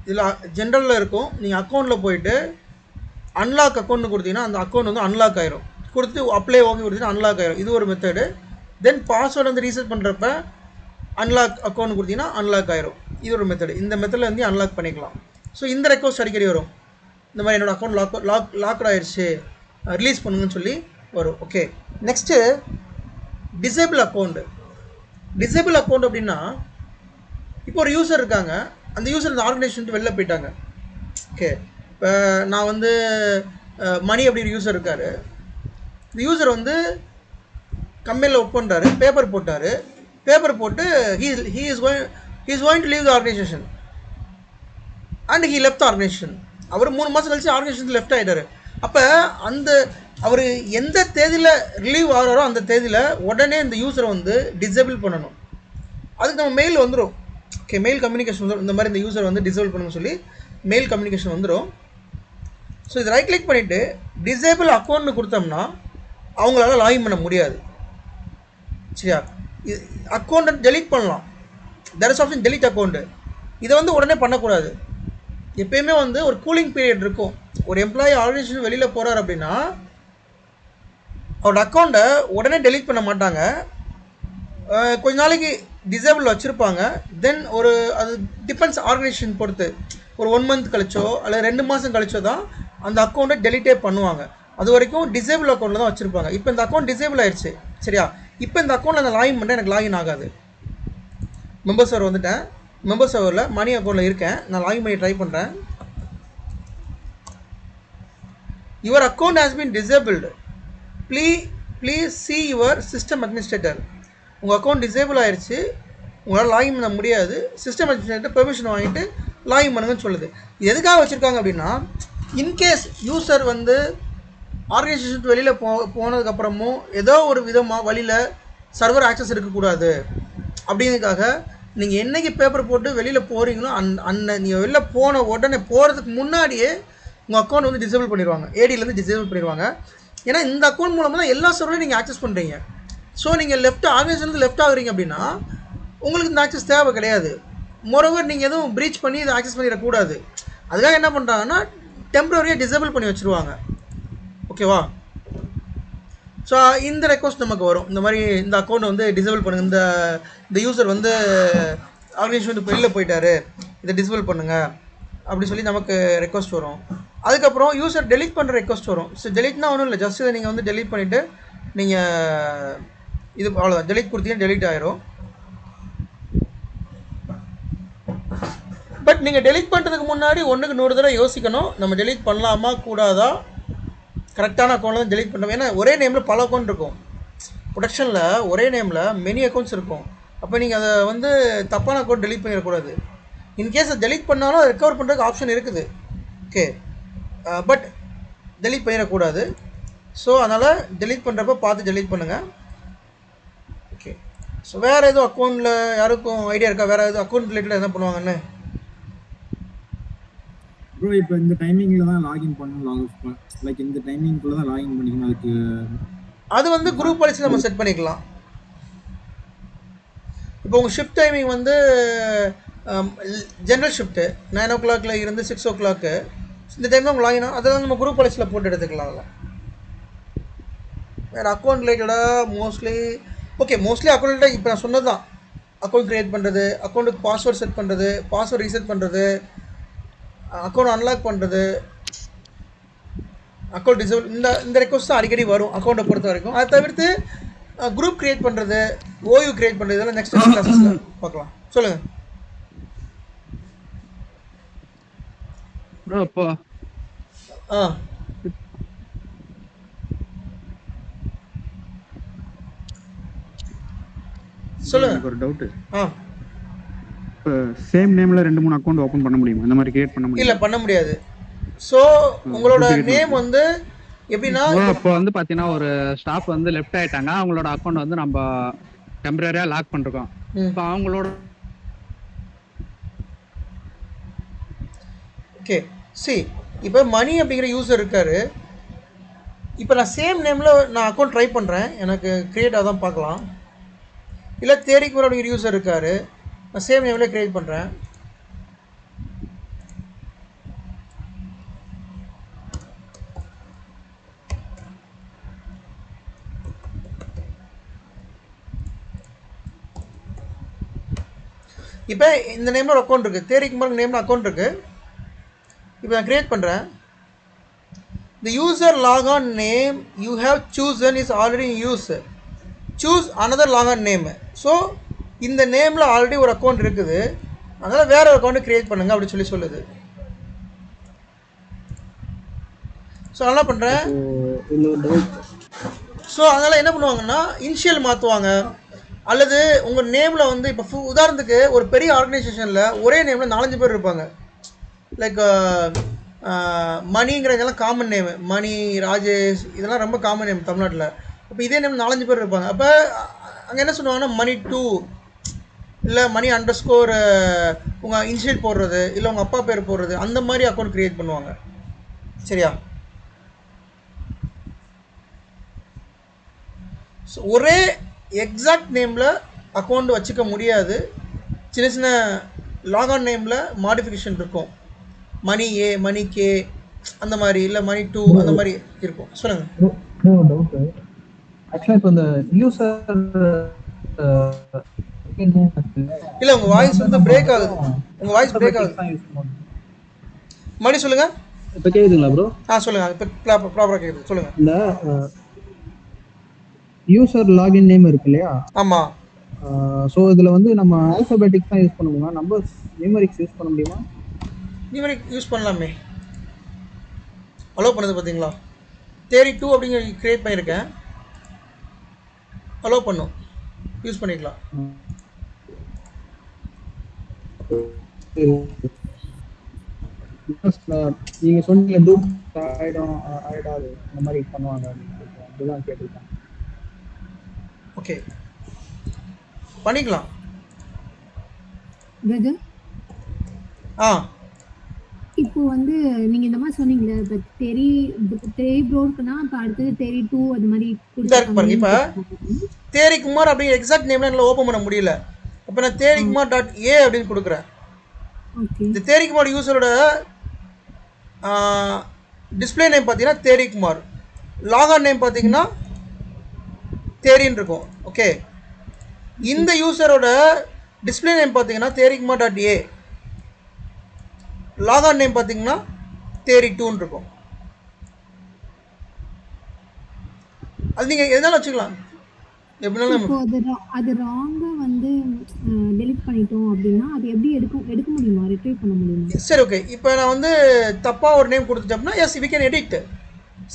[SPEAKER 1] இதில் ஜென்ரலில் இருக்கும், நீங்கள் அக்கௌண்ட்டில் போயிட்டு அன்லாக் அக்கௌண்ட்னு கொடுத்தீங்கன்னா அந்த அக்கௌண்ட் வந்து அன்லாக் ஆயிரும். கொடுத்து அப்ளை ஓகே கொடுத்தீங்கன்னா அன்லாக் ஆயிரும். இது ஒரு மெத்தடு. தென் பாஸ்வேர்டு வந்து ரீசெட் பண்ணுறப்ப அன்லாக் அக்கௌண்ட் கொடுத்தீங்கன்னா அன்லாக் ஆயிரும். இது ஒரு மெத்தடு. இந்த மெத்தடில் வந்து அன்லாக் பண்ணிக்கலாம். ஸோ இந்த ரெக்வஸ்ட் அடிக்கடி வரும், இந்த மாதிரி என்னோடய அக்கௌண்ட் லாக்ட் ஆயிடுச்சு ரிலீஸ் பண்ணுங்கன்னு சொல்லி வரும். Okay, next disable account. Disable account அப்படின்னா இப்போ ஒரு யூசர் இருக்காங்க, அந்த யூசர் இந்த ஆர்கனைசேஷன் வெளில போயிட்டாங்க. ஓகே, இப்போ நான் வந்து மணி அப்படிங்கிற யூசர் இருக்கார். இந்த யூசர் வந்து கம்பெனியில் ஒர்க் பண்ணுறாரு, பேப்பர் போட்டார். பேப்பர் போட்டு he is going to leave the organization and he left the organization. அவர் 3 மாதம் கழிச்சு ஆர்கனைசேஷன் லெஃப்ட் ஆகிட்டார். அப்போ அந்த அவர் எந்த தேதியில் ரிலீவ் ஆகிறாரோ அந்த தேதியில் உடனே இந்த யூசரை வந்து டிசேபிள் பண்ணணும். அதுக்கு நம்ம மெயில் வந்துடும். ஓகே, மெயில் கம்யூனிகேஷன் வந்துடும், இந்த மாதிரி இந்த யூசர் வந்து டிசேபிள் பண்ணணும்னு சொல்லி மெயில் கம்யூனிகேஷன் வந்துடும். ஸோ இது ரைட் கிளிக் பண்ணிவிட்டு டிசேபிள் அக்கௌண்ட்னு கொடுத்தோம்னா அவங்களால லாகின் பண்ண முடியாது. சரியா, இது அக்கௌண்ட்டை டெலீட் பண்ணலாம். There is option delete account. இதை வந்து உடனே பண்ணக்கூடாது. எப்பயுமே வந்து ஒரு கூலிங் பீரியட் இருக்கும். ஒரு எம்ப்ளாயி ஆர்கனைசேஷன் வெளியில் போகிறார் அப்படின்னா அவரோட அக்கௌண்ட்டை உடனே டெலீட் பண்ண மாட்டாங்க. கொஞ்ச நாளைக்கு டிசேபிள் வச்சுருப்பாங்க. தென் ஒரு அது டிபெண்ட்ஸ் ஆர்கனைசேஷன் பொறுத்து, ஒரு 1 மந்த் கழிச்சோ அல்லது 2 மாதம் கழிச்சோ தான் அந்த அக்கௌண்ட்டை டெலீட்டே பண்ணுவாங்க. அது வரைக்கும் டிசேபிள் அக்கௌண்ட்டில் தான் வச்சுருப்பாங்க. இப்போ இந்த அக்கௌண்ட் டிசேபிள் ஆயிடுச்சு. சரியா, இப்போ இந்த அக்கௌண்ட்டில் நான் லாகின் பண்ணேன், எனக்கு லாகின் ஆகாது. மெம்பர் சர்வர் வந்துட்டேன், மெம்பர் சர்வரில் மணி அக்கௌண்ட்டில் இருக்கேன், நான் லாகின் பண்ணி ட்ரை பண்ணுறேன். Your account has been disabled, please see your system administrator. உங்கள் அக்கௌண்ட் டிசேபிள் ஆயிடுச்சு, உங்களால் லாகின் பண்ண முடியாது, சிஸ்டம் அட்மினிஸ்ட்ரேட்டர் பெர்மிஷன் வாங்கிட்டு லாகின் பண்ணுங்கன்னு சொல்லுது. இது எதுக்காக வச்சுருக்காங்க அப்படின்னா, இன்கேஸ் யூசர் வந்து ஆர்கனைசேஷன் வெளியில் போனதுக்கப்புறமும் ஏதோ ஒரு விதமாக வழியில் சர்வர் ஆக்சஸ் இருக்கக்கூடாது அப்படிங்கிறதுக்காக நீங்கள் என்றைக்கு பேப்பர் போட்டு வெளியில் போகிறீங்களோ நீங்கள் வெளில போன உடனே போகிறதுக்கு முன்னாடியே உங்கள் அக்கௌண்ட் வந்து டிசேபிள் பண்ணிடுவாங்க, ஏடியிலேருந்து டிசேபிள் பண்ணிடுவாங்க. ஏன்னா இந்த அக்கௌண்ட் மூலமாக தான் எல்லா சர்வரையும் நீங்கள் ஆக்சஸ் பண்ணுறீங்க. ஸோ நீங்கள் ஆர்கனைசேஷன் லெஃப்ட் ஆகுறீங்க அப்படின்னா உங்களுக்கு இந்த ஆக்சஸ் தேவை கிடையாது. மோரோவர் நீங்கள் எதுவும் ப்ரீச் பண்ணி இதை ஆக்சஸ் பண்ணிடக்கூடாது. அதுக்காக என்ன பண்ணுறாங்கன்னா டெம்பரரியாக டிசேபிள் பண்ணி வச்சுருவாங்க. ஓகேவா, ஸோ இந்த ரெக்வஸ்ட் நமக்கு வரும், இந்த மாதிரி இந்த அக்கௌண்ட் வந்து டிசேபிள் பண்ணுங்கள், இந்த யூசர் வந்து ஆர்கனைசேஷன் வந்து வெளியில் போயிட்டாரு, இதை டிசேபிள் பண்ணுங்கள் அப்படி சொல்லி நமக்கு ரெக்வஸ்ட் வரும். அதுக்கப்புறம் யூசர் டெலீட் பண்ணுற ரெக்வஸ்ட் வரும். ஸோ டெலீட்னா ஒன்றும் இல்லை, ஜஸ்ட் இதை நீங்கள் வந்து டெலீட் பண்ணிவிட்டு நீங்கள் இது அவ்வளோதான், டெலீட் கொடுத்தீங்கன்னா டெலீட் ஆயிரும். பட் நீங்கள் டெலீட் பண்ணுறதுக்கு முன்னாடி 1க்கு 100 தடவை யோசிக்கணும், நம்ம டெலீட் பண்ணலாமா கூடாதா, கரெக்டான அக்கௌண்ட்டில் தான் டெலீட் பண்ணுறோம். ஏன்னா ஒரே நேமில் பல அக்கௌண்ட் இருக்கும் ப்ரொடக்ஷனில், ஒரே நேமில் மெனி அக்கௌண்ட்ஸ் இருக்கும். அப்போ நீங்கள் அதை வந்து தப்பான அக்கௌண்ட் டெலீட் பண்ணிடக்கூடாது. இன்கேஸ் அதை டெலீட் பண்ணாலும் அதை ரெக்கவர் பண்ணுறதுக்கு ஆப்ஷன் இருக்குது. ஓகே, பட் டெலீட் பண்ணிடக்கூடாது. ஸோ அதனால் டெலீட் பண்ணுறப்ப பார்த்து டெலீட் பண்ணுங்கள். ஓகே, ஸோ வேறு எதுவும் அக்கௌண்ட்டில் யாருக்கும் ஐடியா இருக்கா, வேறு எதுவும் அக்கௌண்ட் ரிலேட்டடாக என்ன பண்ணுவாங்கன்னு?
[SPEAKER 5] ப்ரோ இப்போ இந்த டைமிங்கில் தான் லாகின் பண்ணணும், லைக் இந்த டைமிங்குள்ளே தான் லாகின் பண்ணிக்கணும். அதுக்கு
[SPEAKER 1] அது வந்து குரூப் பாலிசி நம்ம செட் பண்ணிக்கலாம். இப்போ உங்கள் ஷிஃப்ட் டைமிங் வந்து ஜென்ரல் ஷிஃப்ட்டு 9 o'clock இருந்து 6 o'clock, இந்த டைம் தான் உங்கள் லாகின், அதெல்லாம் நம்ம குரூப் பாலிசியில் போட்டு எடுத்துக்கலாம். அதில் வேறு அக்கௌண்ட் ரிலேட்டடாக மோஸ்ட்லி அக்கௌண்ட் ரிலேட்டட் இப்போ நான் சொன்னது தான். அக்கௌண்ட் க்ரியேட் பண்ணுறது, அக்கௌண்ட்டுக்கு பாஸ்வேர்ட் செட் பண்ணுறது, பாஸ்வேர்ட் ரீசெட் பண்ணுறது, அக்கௌண்ட் அன்லாக் பண்ணுறது, அக்கௌண்ட் டிசேபிள், இந்த ரெக்வஸ்ட் தான் அடிக்கடி வரும் அக்கௌண்ட்டை பொறுத்த வரைக்கும். அதை தவிர்த்து குரூப் க்ரியேட் பண்ணுறது, ஓயூ க்ரியேட் பண்ணுறது, இதெல்லாம் நெக்ஸ்ட் கிளாஸில் பார்க்கலாம். சொல்லுங்கள்
[SPEAKER 6] ப்ரோ. இப்போ
[SPEAKER 1] சொல்லுங்க.
[SPEAKER 7] எனக்கு ஒரு டவுட்.
[SPEAKER 1] இப்போ
[SPEAKER 7] சேம் நேம்ல 2-3 அக்கவுண்ட் ஓபன் பண்ண முடியுமா? இந்த மாதிரி கிரியேட் பண்ண முடியுமா?
[SPEAKER 1] இல்ல பண்ண முடியாது. சோ உங்களோட நேம் வந்து எப்படின்னா
[SPEAKER 6] இப்போ வந்து பாத்தீங்கன்னா ஒரு ஸ்டாஃப் வந்து லெஃப்ட் ஆயிட்டாங்க, அவங்களோட அக்கவுண்ட் வந்து நம்ம டெம்பரரியா லாக் பண்ணிருக்கோம். இப்போ அவங்களோட
[SPEAKER 1] ஓகே இப்போ மணி அப்படிங்கிற யூசர் இருக்காரு. இப்போ நான் சேம் நேம்ல நான் அக்கௌண்ட் ட்ரை பண்றேன், எனக்கு கிரியேட் ஆதான் பார்க்கலாம். இல்ல தேரிக்குமார் அப்படிங்கிற யூசர் இருக்காரு, நான் சேம் நேம்ல கிரியேட் பண்றேன். இப்போ இந்த நேம்ல ஒரு அக்கௌண்ட் இருக்கு, தேரிக்குமார் நேம்ல அக்கௌண்ட் இருக்கு. இப்போ நான் கிரியேட் பண்றேன். The user logon name you have chosen is already in use. Choose another logon name. So இந்த நேமில் ஆல்ரெடி ஒரு அக்கௌண்ட் இருக்குது, அதனால் வேற ஒரு அக்கௌண்ட் கிரியேட் பண்ணுங்க அப்படி சொல்லுது. ஸோ என்ன பண்ணுறேன், ஸோ அதனால் என்ன பண்ணுவாங்கன்னா இனிஷியல் மாற்றுவாங்க, அல்லது உங்கள் நேமில் வந்து இப்போ உதாரணத்துக்கு ஒரு பெரிய ஆர்கனைசேஷனில் ஒரே நேமில் 4-5 பேர் இருப்பாங்க. லைக் மணிங்கிற இதெல்லாம் காமன் நேம், மணி, ராஜேஷ், இதெல்லாம் ரொம்ப காமன் நேம் தமிழ்நாட்டில். அப்போ இதே நேம் 4-5 பேர் இருப்பாங்க. அப்போ அங்கே என்ன சொல்லுவாங்கன்னா மணி 2 இல்லை மணி _ உங்கள் இனிஷியல் போடுறது, இல்லை உங்கள் அப்பா பேர் போடுறது, அந்த மாதிரி அக்கௌண்ட் க்ரியேட் பண்ணுவாங்க. சரியா? ஸோ ஒரே எக்ஸாக்ட் நேமில் அக்கௌண்ட் வச்சுக்க முடியாது, சின்ன சின்ன லாகான் நேமில் மாடிஃபிகேஷன் இருக்கும். மணி ஏ, மணி கே அந்த மாதிரி, இல்லை மணி 2 அந்த மாதிரி இருக்கும். சொல்லுங்கள்.
[SPEAKER 3] டவுட் ஆக்சுவலாக இப்போ இந்த யூசர்
[SPEAKER 1] இல்லை உங்கள் வாய்ஸ் வந்து பிரேக் ஆகுது, உங்கள் வாய்ஸ் பிரேக் ஆகுது. மணி சொல்லுங்கள்.
[SPEAKER 3] இப்போ கேட்குதுங்களா ப்ரோ?
[SPEAKER 1] சொல்லுங்கள், இப்போ ப்ராப்பராக கேட்குது, சொல்லுங்கள்.
[SPEAKER 3] இந்த யூசர் லாகின் நேம் இருக்கு இல்லையா?
[SPEAKER 1] ஆமாம்.
[SPEAKER 3] ஸோ இதில் வந்து நம்ம ஆல்ஃபபெட்டிக்ஸ் தான் யூஸ் பண்ண முடியுமா, நம்பர்ஸ் நியூமரிக்ஸ் யூஸ் பண்ண முடியுமா?
[SPEAKER 1] நியூமரிக் யூஸ் பண்ணலாமே, அலோவ் பண்ணது பார்த்தீங்களா? தேரி 2 அப்படிங்கிற கிரியேட் பண்ணியிருக்கேன், அலோவ் பண்ணும், யூஸ் பண்ணிக்கலாம்.
[SPEAKER 3] நீங்கள் சொன்னீங்க டூப் ஆயிடாது இந்த மாதிரி பண்ணுவாங்க, அதுதான் கேட்டிருக்கேன்.
[SPEAKER 1] ஓகே பண்ணிக்கலாம்.
[SPEAKER 8] இப்போ வந்து நீங்க இந்த மாதிரி சொன்னீங்களே, இப்போ தெரி ப்ரோக்குனா இப்போ அடுத்தது தெரி 2 அது மாதிரி
[SPEAKER 1] பாருங்க. இப்போ தேரிக்குமார் அப்படிங்கிற எக்ஸாக்ட் நேம்ல என்னால் ஓப்பன் பண்ண முடியல. அப்போ நான் தேரிக்குமார்.a அப்படின்னு கொடுக்குறேன். இந்த தேரிக்குமார் யூசரோட டிஸ்பிளே நேம் பார்த்தீங்கன்னா தேரிக்குமார், லாகான் நேம் பார்த்தீங்கன்னா தேரின்னு இருக்கும். ஓகே, இந்த யூசரோட டிஸ்பிளே நேம் பார்த்தீங்கன்னா தேரிக்குமார்.a, லாகான் நேம் பார்த்தீங்கன்னா தேரி 2ன்னு இருக்கும். அது நீங்கள் எதனால வச்சுக்கலாம், எப்படினாலும்.
[SPEAKER 8] அது ராங்கா வந்து டெலீட் பண்ணிட்டோம் அப்படின்னா அது எப்படி எடுக்க முடியுமா, ரிட்ரீவ் பண்ண முடியுமா?
[SPEAKER 1] சரி, ஓகே. இப்போ நான் வந்து தப்பாக ஒரு நேம் கொடுத்துட்டோம்னா yes we can edit.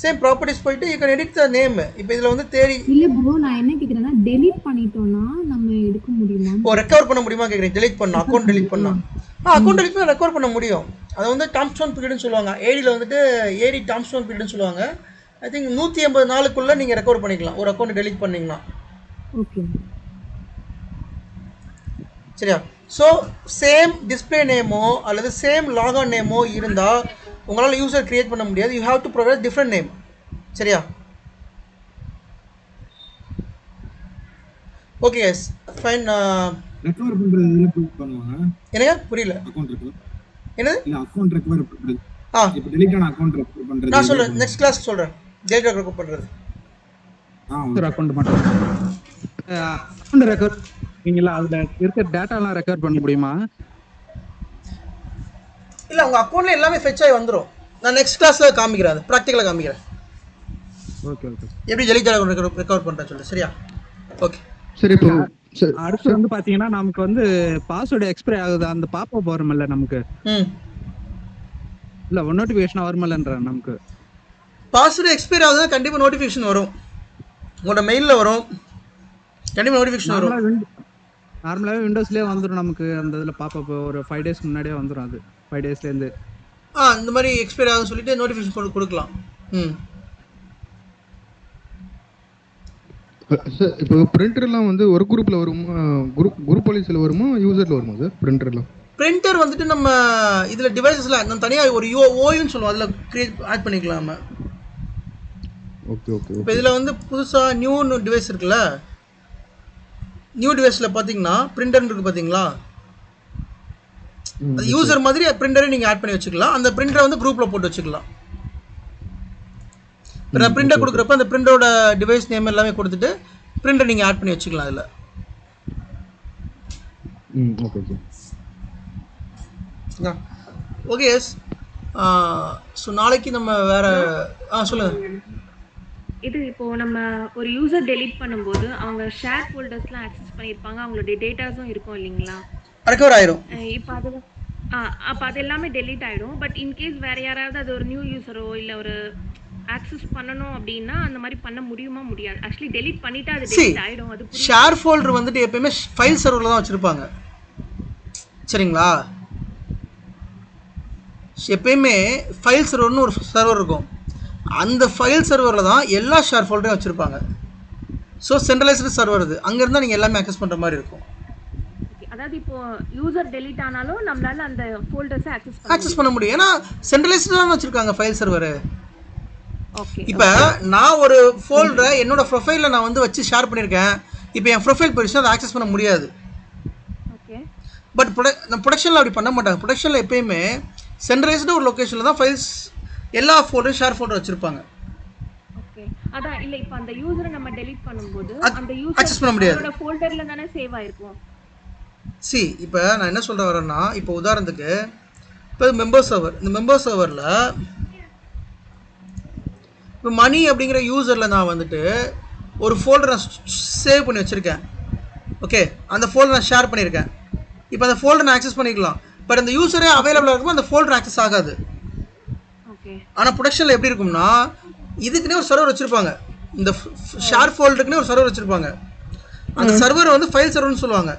[SPEAKER 1] Same properties போயிட்டு you can edit the name. இப்போ இதில் வந்து தேரி
[SPEAKER 8] இல்லை ப்ரோ, நான் என்ன கேட்குறேன்னா டெலீட் பண்ணிட்டோம்னா நம்ம எடுக்க முடியுமா?
[SPEAKER 1] ரெக்கவர் பண்ண முடியுமா கேட்குறேன். டெலீட் பண்ணலாம், அக்கௌண்ட் டெலீட் பண்ணலாம். அக்கௌண்ட் டெலீட் பண்ண ரெக்கவர் பண்ண முடியும். அதை வந்து டாம்ஸ்டோன் பீரியட்னு சொல்லுவாங்க. ஏடியில் வந்துட்டு ஏடி டாம்ஸ்டோன் பீரியட்னு சொல்லுவாங்க. ஐ திங்க் 180 நாளுக்குள்ளே நீங்கள் ரெக்கவர் பண்ணிக்கலாம் ஒரு அக்கௌண்ட் டெலீட் பண்ணிங்கன்னா.
[SPEAKER 8] ஓகே,
[SPEAKER 1] சரியா? ஸோ சேம் டிஸ்பிளே நேமோ அல்லது சேம் லாகான் நேமோ இருந்தால் உங்களால் யூசர் கிரியேட் பண்ண முடியாது. You have to provide different name. சரியா? Okay yes fine.
[SPEAKER 5] ரெக்கவர் பண்றது இதுல கிளிக் பண்ணுவாங்க.
[SPEAKER 1] என்னங்க புரியல?
[SPEAKER 5] Account recover.
[SPEAKER 1] என்னது?
[SPEAKER 5] இல்ல அக்கவுண்ட் ரெக்கவர் பண்றது. இப்போ டெலீட் ஆன அக்கவுண்ட் ரெக்கவர் பண்றது.
[SPEAKER 1] நான் சொல்றேன், நெக்ஸ்ட் கிளாஸ் சொல்றேன். டெலீட் ரெக்கவர் பண்றது.
[SPEAKER 6] அக்கௌண்ட் மட்டும் அக்கௌண்ட் ரெக்கார்ட் நீங்களா அதுல இருக்க டேட்டாலாம் ரெக்கார்ட் பண்ண முடியுமா?
[SPEAKER 1] இல்லை உங்கள் அக்கௌண்ட்டில் எல்லாமே ஃபெச் ஆகி வந்துடும். நான் நெக்ஸ்ட் கிளாஸில் காமிக்கிறேன், அது ப்ராக்டிக்கலாக காமிக்கிறேன்.
[SPEAKER 6] Okay okay.
[SPEAKER 1] எப்படி ஜெலிஜால ரெக்கவர் பண்ணுறேன் சொல்லு. சரியா? ஓகே
[SPEAKER 7] சரி. இப்போ
[SPEAKER 6] அடுத்து வந்து பாத்தீங்கன்னா நமக்கு வந்து பாஸ்வேர்டு எக்ஸ்பைரி ஆகுது, அந்த பாப்பப் வரும்ல நமக்கு, இல்ல நோட்டிபிகேஷன் வருமல்லன்ற நமக்கு.
[SPEAKER 1] பாஸ்வேர்டு எக்ஸ்பைரி ஆகுதுன்னா கண்டிப்பாக நோட்டிஃபிகேஷன் வரும், உங்களோட மெயிலில் வரும், கண்டிப்பாக நோட்டிஃபிகேஷன் வரும்.
[SPEAKER 6] நார்மலாகவே விண்டோஸ்லேயே வந்துடும் நமக்கு, அந்த இதில் பாப்பப் ஒரு 5 days முன்னாடியே வந்துடும். அது 5 daysலேருந்து
[SPEAKER 1] இந்த மாதிரி எக்ஸ்பைரி ஆகுதுன்னு சொல்லிட்டு நோட்டிஃபிகேஷன் கொடுக்கலாம்.
[SPEAKER 7] சார் இப்போ பிரிண்டர்லாம் வந்து ஒரு குரூப்ல வருமா, குரூப் பாலிசியில் வருமா, யூசர்ல வருமா சார் பிரிண்டர்லாம்?
[SPEAKER 1] பிரிண்டர் வந்துட்டு நம்ம இதில் டிவைசஸில் நம்ம தனியாக ஒரு ஓயுன்னு சொல்லுவோம், அதில் ஆட் பண்ணிக்கலாம் நம்ம.
[SPEAKER 7] Okay okay.
[SPEAKER 1] இப்போ இதில் வந்து புதுசாக நியூ டிவைஸ் இருக்குல்ல, நியூ டிவைஸில் பார்த்தீங்கன்னா பிரிண்டர் இருக்குது பார்த்தீங்களா, அது யூசர் மாதிரி பிரிண்டரை நீங்கள் ஆட் பண்ணி வச்சுக்கலாம். அந்த பிரிண்டரை வந்து குரூப்பில் போட்டு வச்சுக்கலாம். நான் பிரிண்டர் கொடுக்குறப்ப அந்த பிரிண்டரோட டிவைஸ் நேம் எல்லாமே கொடுத்துட்டு பிரிண்டர் நீங்கள் ஆட் பண்ணி வச்சுக்கலாம் அதில்.
[SPEAKER 7] Okay sir.
[SPEAKER 1] Okay yes. So நாளைக்கு நம்ம வேற சொல்லுங்கள்.
[SPEAKER 9] இது இப்போ நம்ம ஒரு யூசர் டெலீட் பண்ணும்போது அவங்க ஷேர் ஃபோல்டர்ஸ்லாம் ஆக்சஸ் பண்ணியிருப்பாங்க, அவங்களுடைய டேட்டாஸும் இருக்கும் இல்லைங்களா,
[SPEAKER 1] ரெக்கவர் ஆயிரும்.
[SPEAKER 9] இப்போ அது அப்போ அது எல்லாமே டெலீட் ஆகிடும். பட் இன்கேஸ் வேறு யாராவது அது ஒரு நியூ யூஸரோ இல்லை ஒரு ஆக்சஸ் பண்ணணும் அப்படின்னா அந்த மாதிரி பண்ண முடியுமா? முடியாது. ஆக்சுவலி டெலீட் பண்ணிட்டா அது டெலீட் ஆகிடும். அது
[SPEAKER 1] ஷேர் ஃபோல்டர் வந்துட்டு எப்பயுமே ஃபைல் சர்வரில் தான் வச்சுருப்பாங்க. சரிங்களா? எப்பயுமே ஃபைல் சர்வர்னு ஒரு சர்வர் இருக்கும், அந்த ஃபைல் சர்வரில் தான் எல்லா ஷேர் ஃபோல்டரையும் வச்சுருப்பாங்க. ஸோ சென்ட்ரலைஸ்டு சர்வர் அது, அங்கேருந்து தான் நீங்கள் எல்லாமே ஆக்சஸ் பண்ணுற மாதிரி இருக்கும்.
[SPEAKER 9] அதாவது இப்போ யூசர் டெலீட் ஆனாலும் நம்மளால அந்த ஃபோல்டர்ஸை
[SPEAKER 1] ஆக்சஸ் பண்ண முடியும், ஏன்னா சென்ட்ரலைஸ்டு தான் வச்சுருக்காங்க ஃபைல் சர்வர்.
[SPEAKER 9] ஓகே.
[SPEAKER 1] இப்போ நான் ஒரு ஃபோல்டரை என்னோட ப்ரொஃபைலில் நான் வந்து வச்சு ஷேர் பண்ணியிருக்கேன். இப்போ என் ப்ரொஃபைல் போயிடுச்சுன்னா அதை ஆக்சஸ் பண்ண முடியாது.
[SPEAKER 9] ஓகே.
[SPEAKER 1] பட் ப்ரொடக்ஷனில் அப்படி பண்ண மாட்டாங்க. ப்ரொடக்ஷனில் எப்பயுமே சென்ட்ரலைஸ்டு ஒரு லொக்கேஷனில் தான் ஃபைல்ஸ் எல்லா ஃபோல்டரும் ஷேர் ஃபோல்டர் வச்சுருப்பாங்க.
[SPEAKER 9] ஓகே. அதான் இல்லை, இப்போ அந்த யூசரை நம்ம டெலீட் பண்ணும்போது அந்த
[SPEAKER 1] ஆக்சஸ் பண்ண முடியாது,
[SPEAKER 9] யூசரோட ஃபோல்டரில் தானே சேவ் ஆயிருக்கும்.
[SPEAKER 1] இப்போ நான் என்ன சொல்ல வரேன்னா, இப்போ உதாரணத்துக்கு இப்போ மெம்பர் சர்வர், இந்த மெம்பர் சர்வரில் இப்போ மணி அப்படிங்கிற யூசரில் நான் வந்துட்டு ஒரு ஃபோல்டர் நான் சேவ் பண்ணி வச்சுருக்கேன். ஓகே, அந்த ஃபோல்டர் நான் ஷேர் பண்ணியிருக்கேன். இப்போ அந்த ஃபோல்டர் நான் ஆக்சஸ் பண்ணிக்கலாம். பட் அந்த யூசரே அவைலபிளாக இருக்கும்போது அந்த ஃபோல்டர் ஆக்சஸ் ஆகாது.
[SPEAKER 9] ஓகே.
[SPEAKER 1] ஆனால் ப்ரொடக்ஷனில் எப்படி இருக்கும்னா, இதுக்குன்னே ஒரு சர்வர் வச்சுருப்பாங்க, இந்த ஷேர் ஃபோல்டருக்குன்னே ஒரு சர்வர் வச்சுருப்பாங்க. அந்த சர்வர் வந்து ஃபைல் சர்வர்னு சொல்லுவாங்க.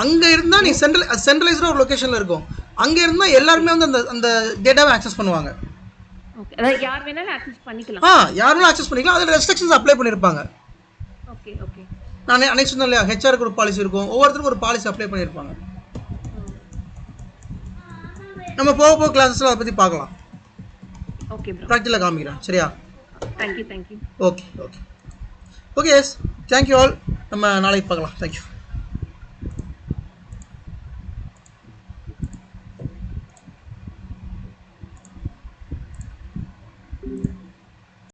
[SPEAKER 1] அங்கே இருந்தால் நீ சென்ட்ரலைஸ்டாக ஒரு லொக்கேஷனில் இருக்கும், அங்கே இருந்தால் எல்லாருமே வந்து அந்த அந்த டேட்டாவை ஆக்சஸ் பண்ணுவாங்க.
[SPEAKER 9] ஓகே. அதாவது யார் வேணாலும் ஆக்சஸ் பண்ணிக்கலாம்.
[SPEAKER 1] யார் வேணாலும் ஆக்சஸ் பண்ணிக்கலாம். அதில் ரெஸ்ட்ரிக்ஷன்ஸ் அப்ளை பண்ணியிருப்பாங்க.
[SPEAKER 9] Okay okay.
[SPEAKER 1] நான் அன்னைக்கு சொன்னேன் இல்லையா, ஹெச்ஆருக்கு ஒரு பாலிசி இருக்கும், ஒவ்வொருத்தருக்கும் ஒரு பாலிசி அப்ளை பண்ணியிருப்பாங்க. நம்ம போக போக கிளாஸஸில் அதை பற்றி பார்க்கலாம்.
[SPEAKER 9] Okay bro.
[SPEAKER 1] ப்ராக்டிக்கலாக காமிக்கிறேன். சரியா?
[SPEAKER 9] Thank you.
[SPEAKER 1] Okay okay okay yes. Thank you all. நம்ம நாளைக்கு பார்க்கலாம். தேங்க்யூ.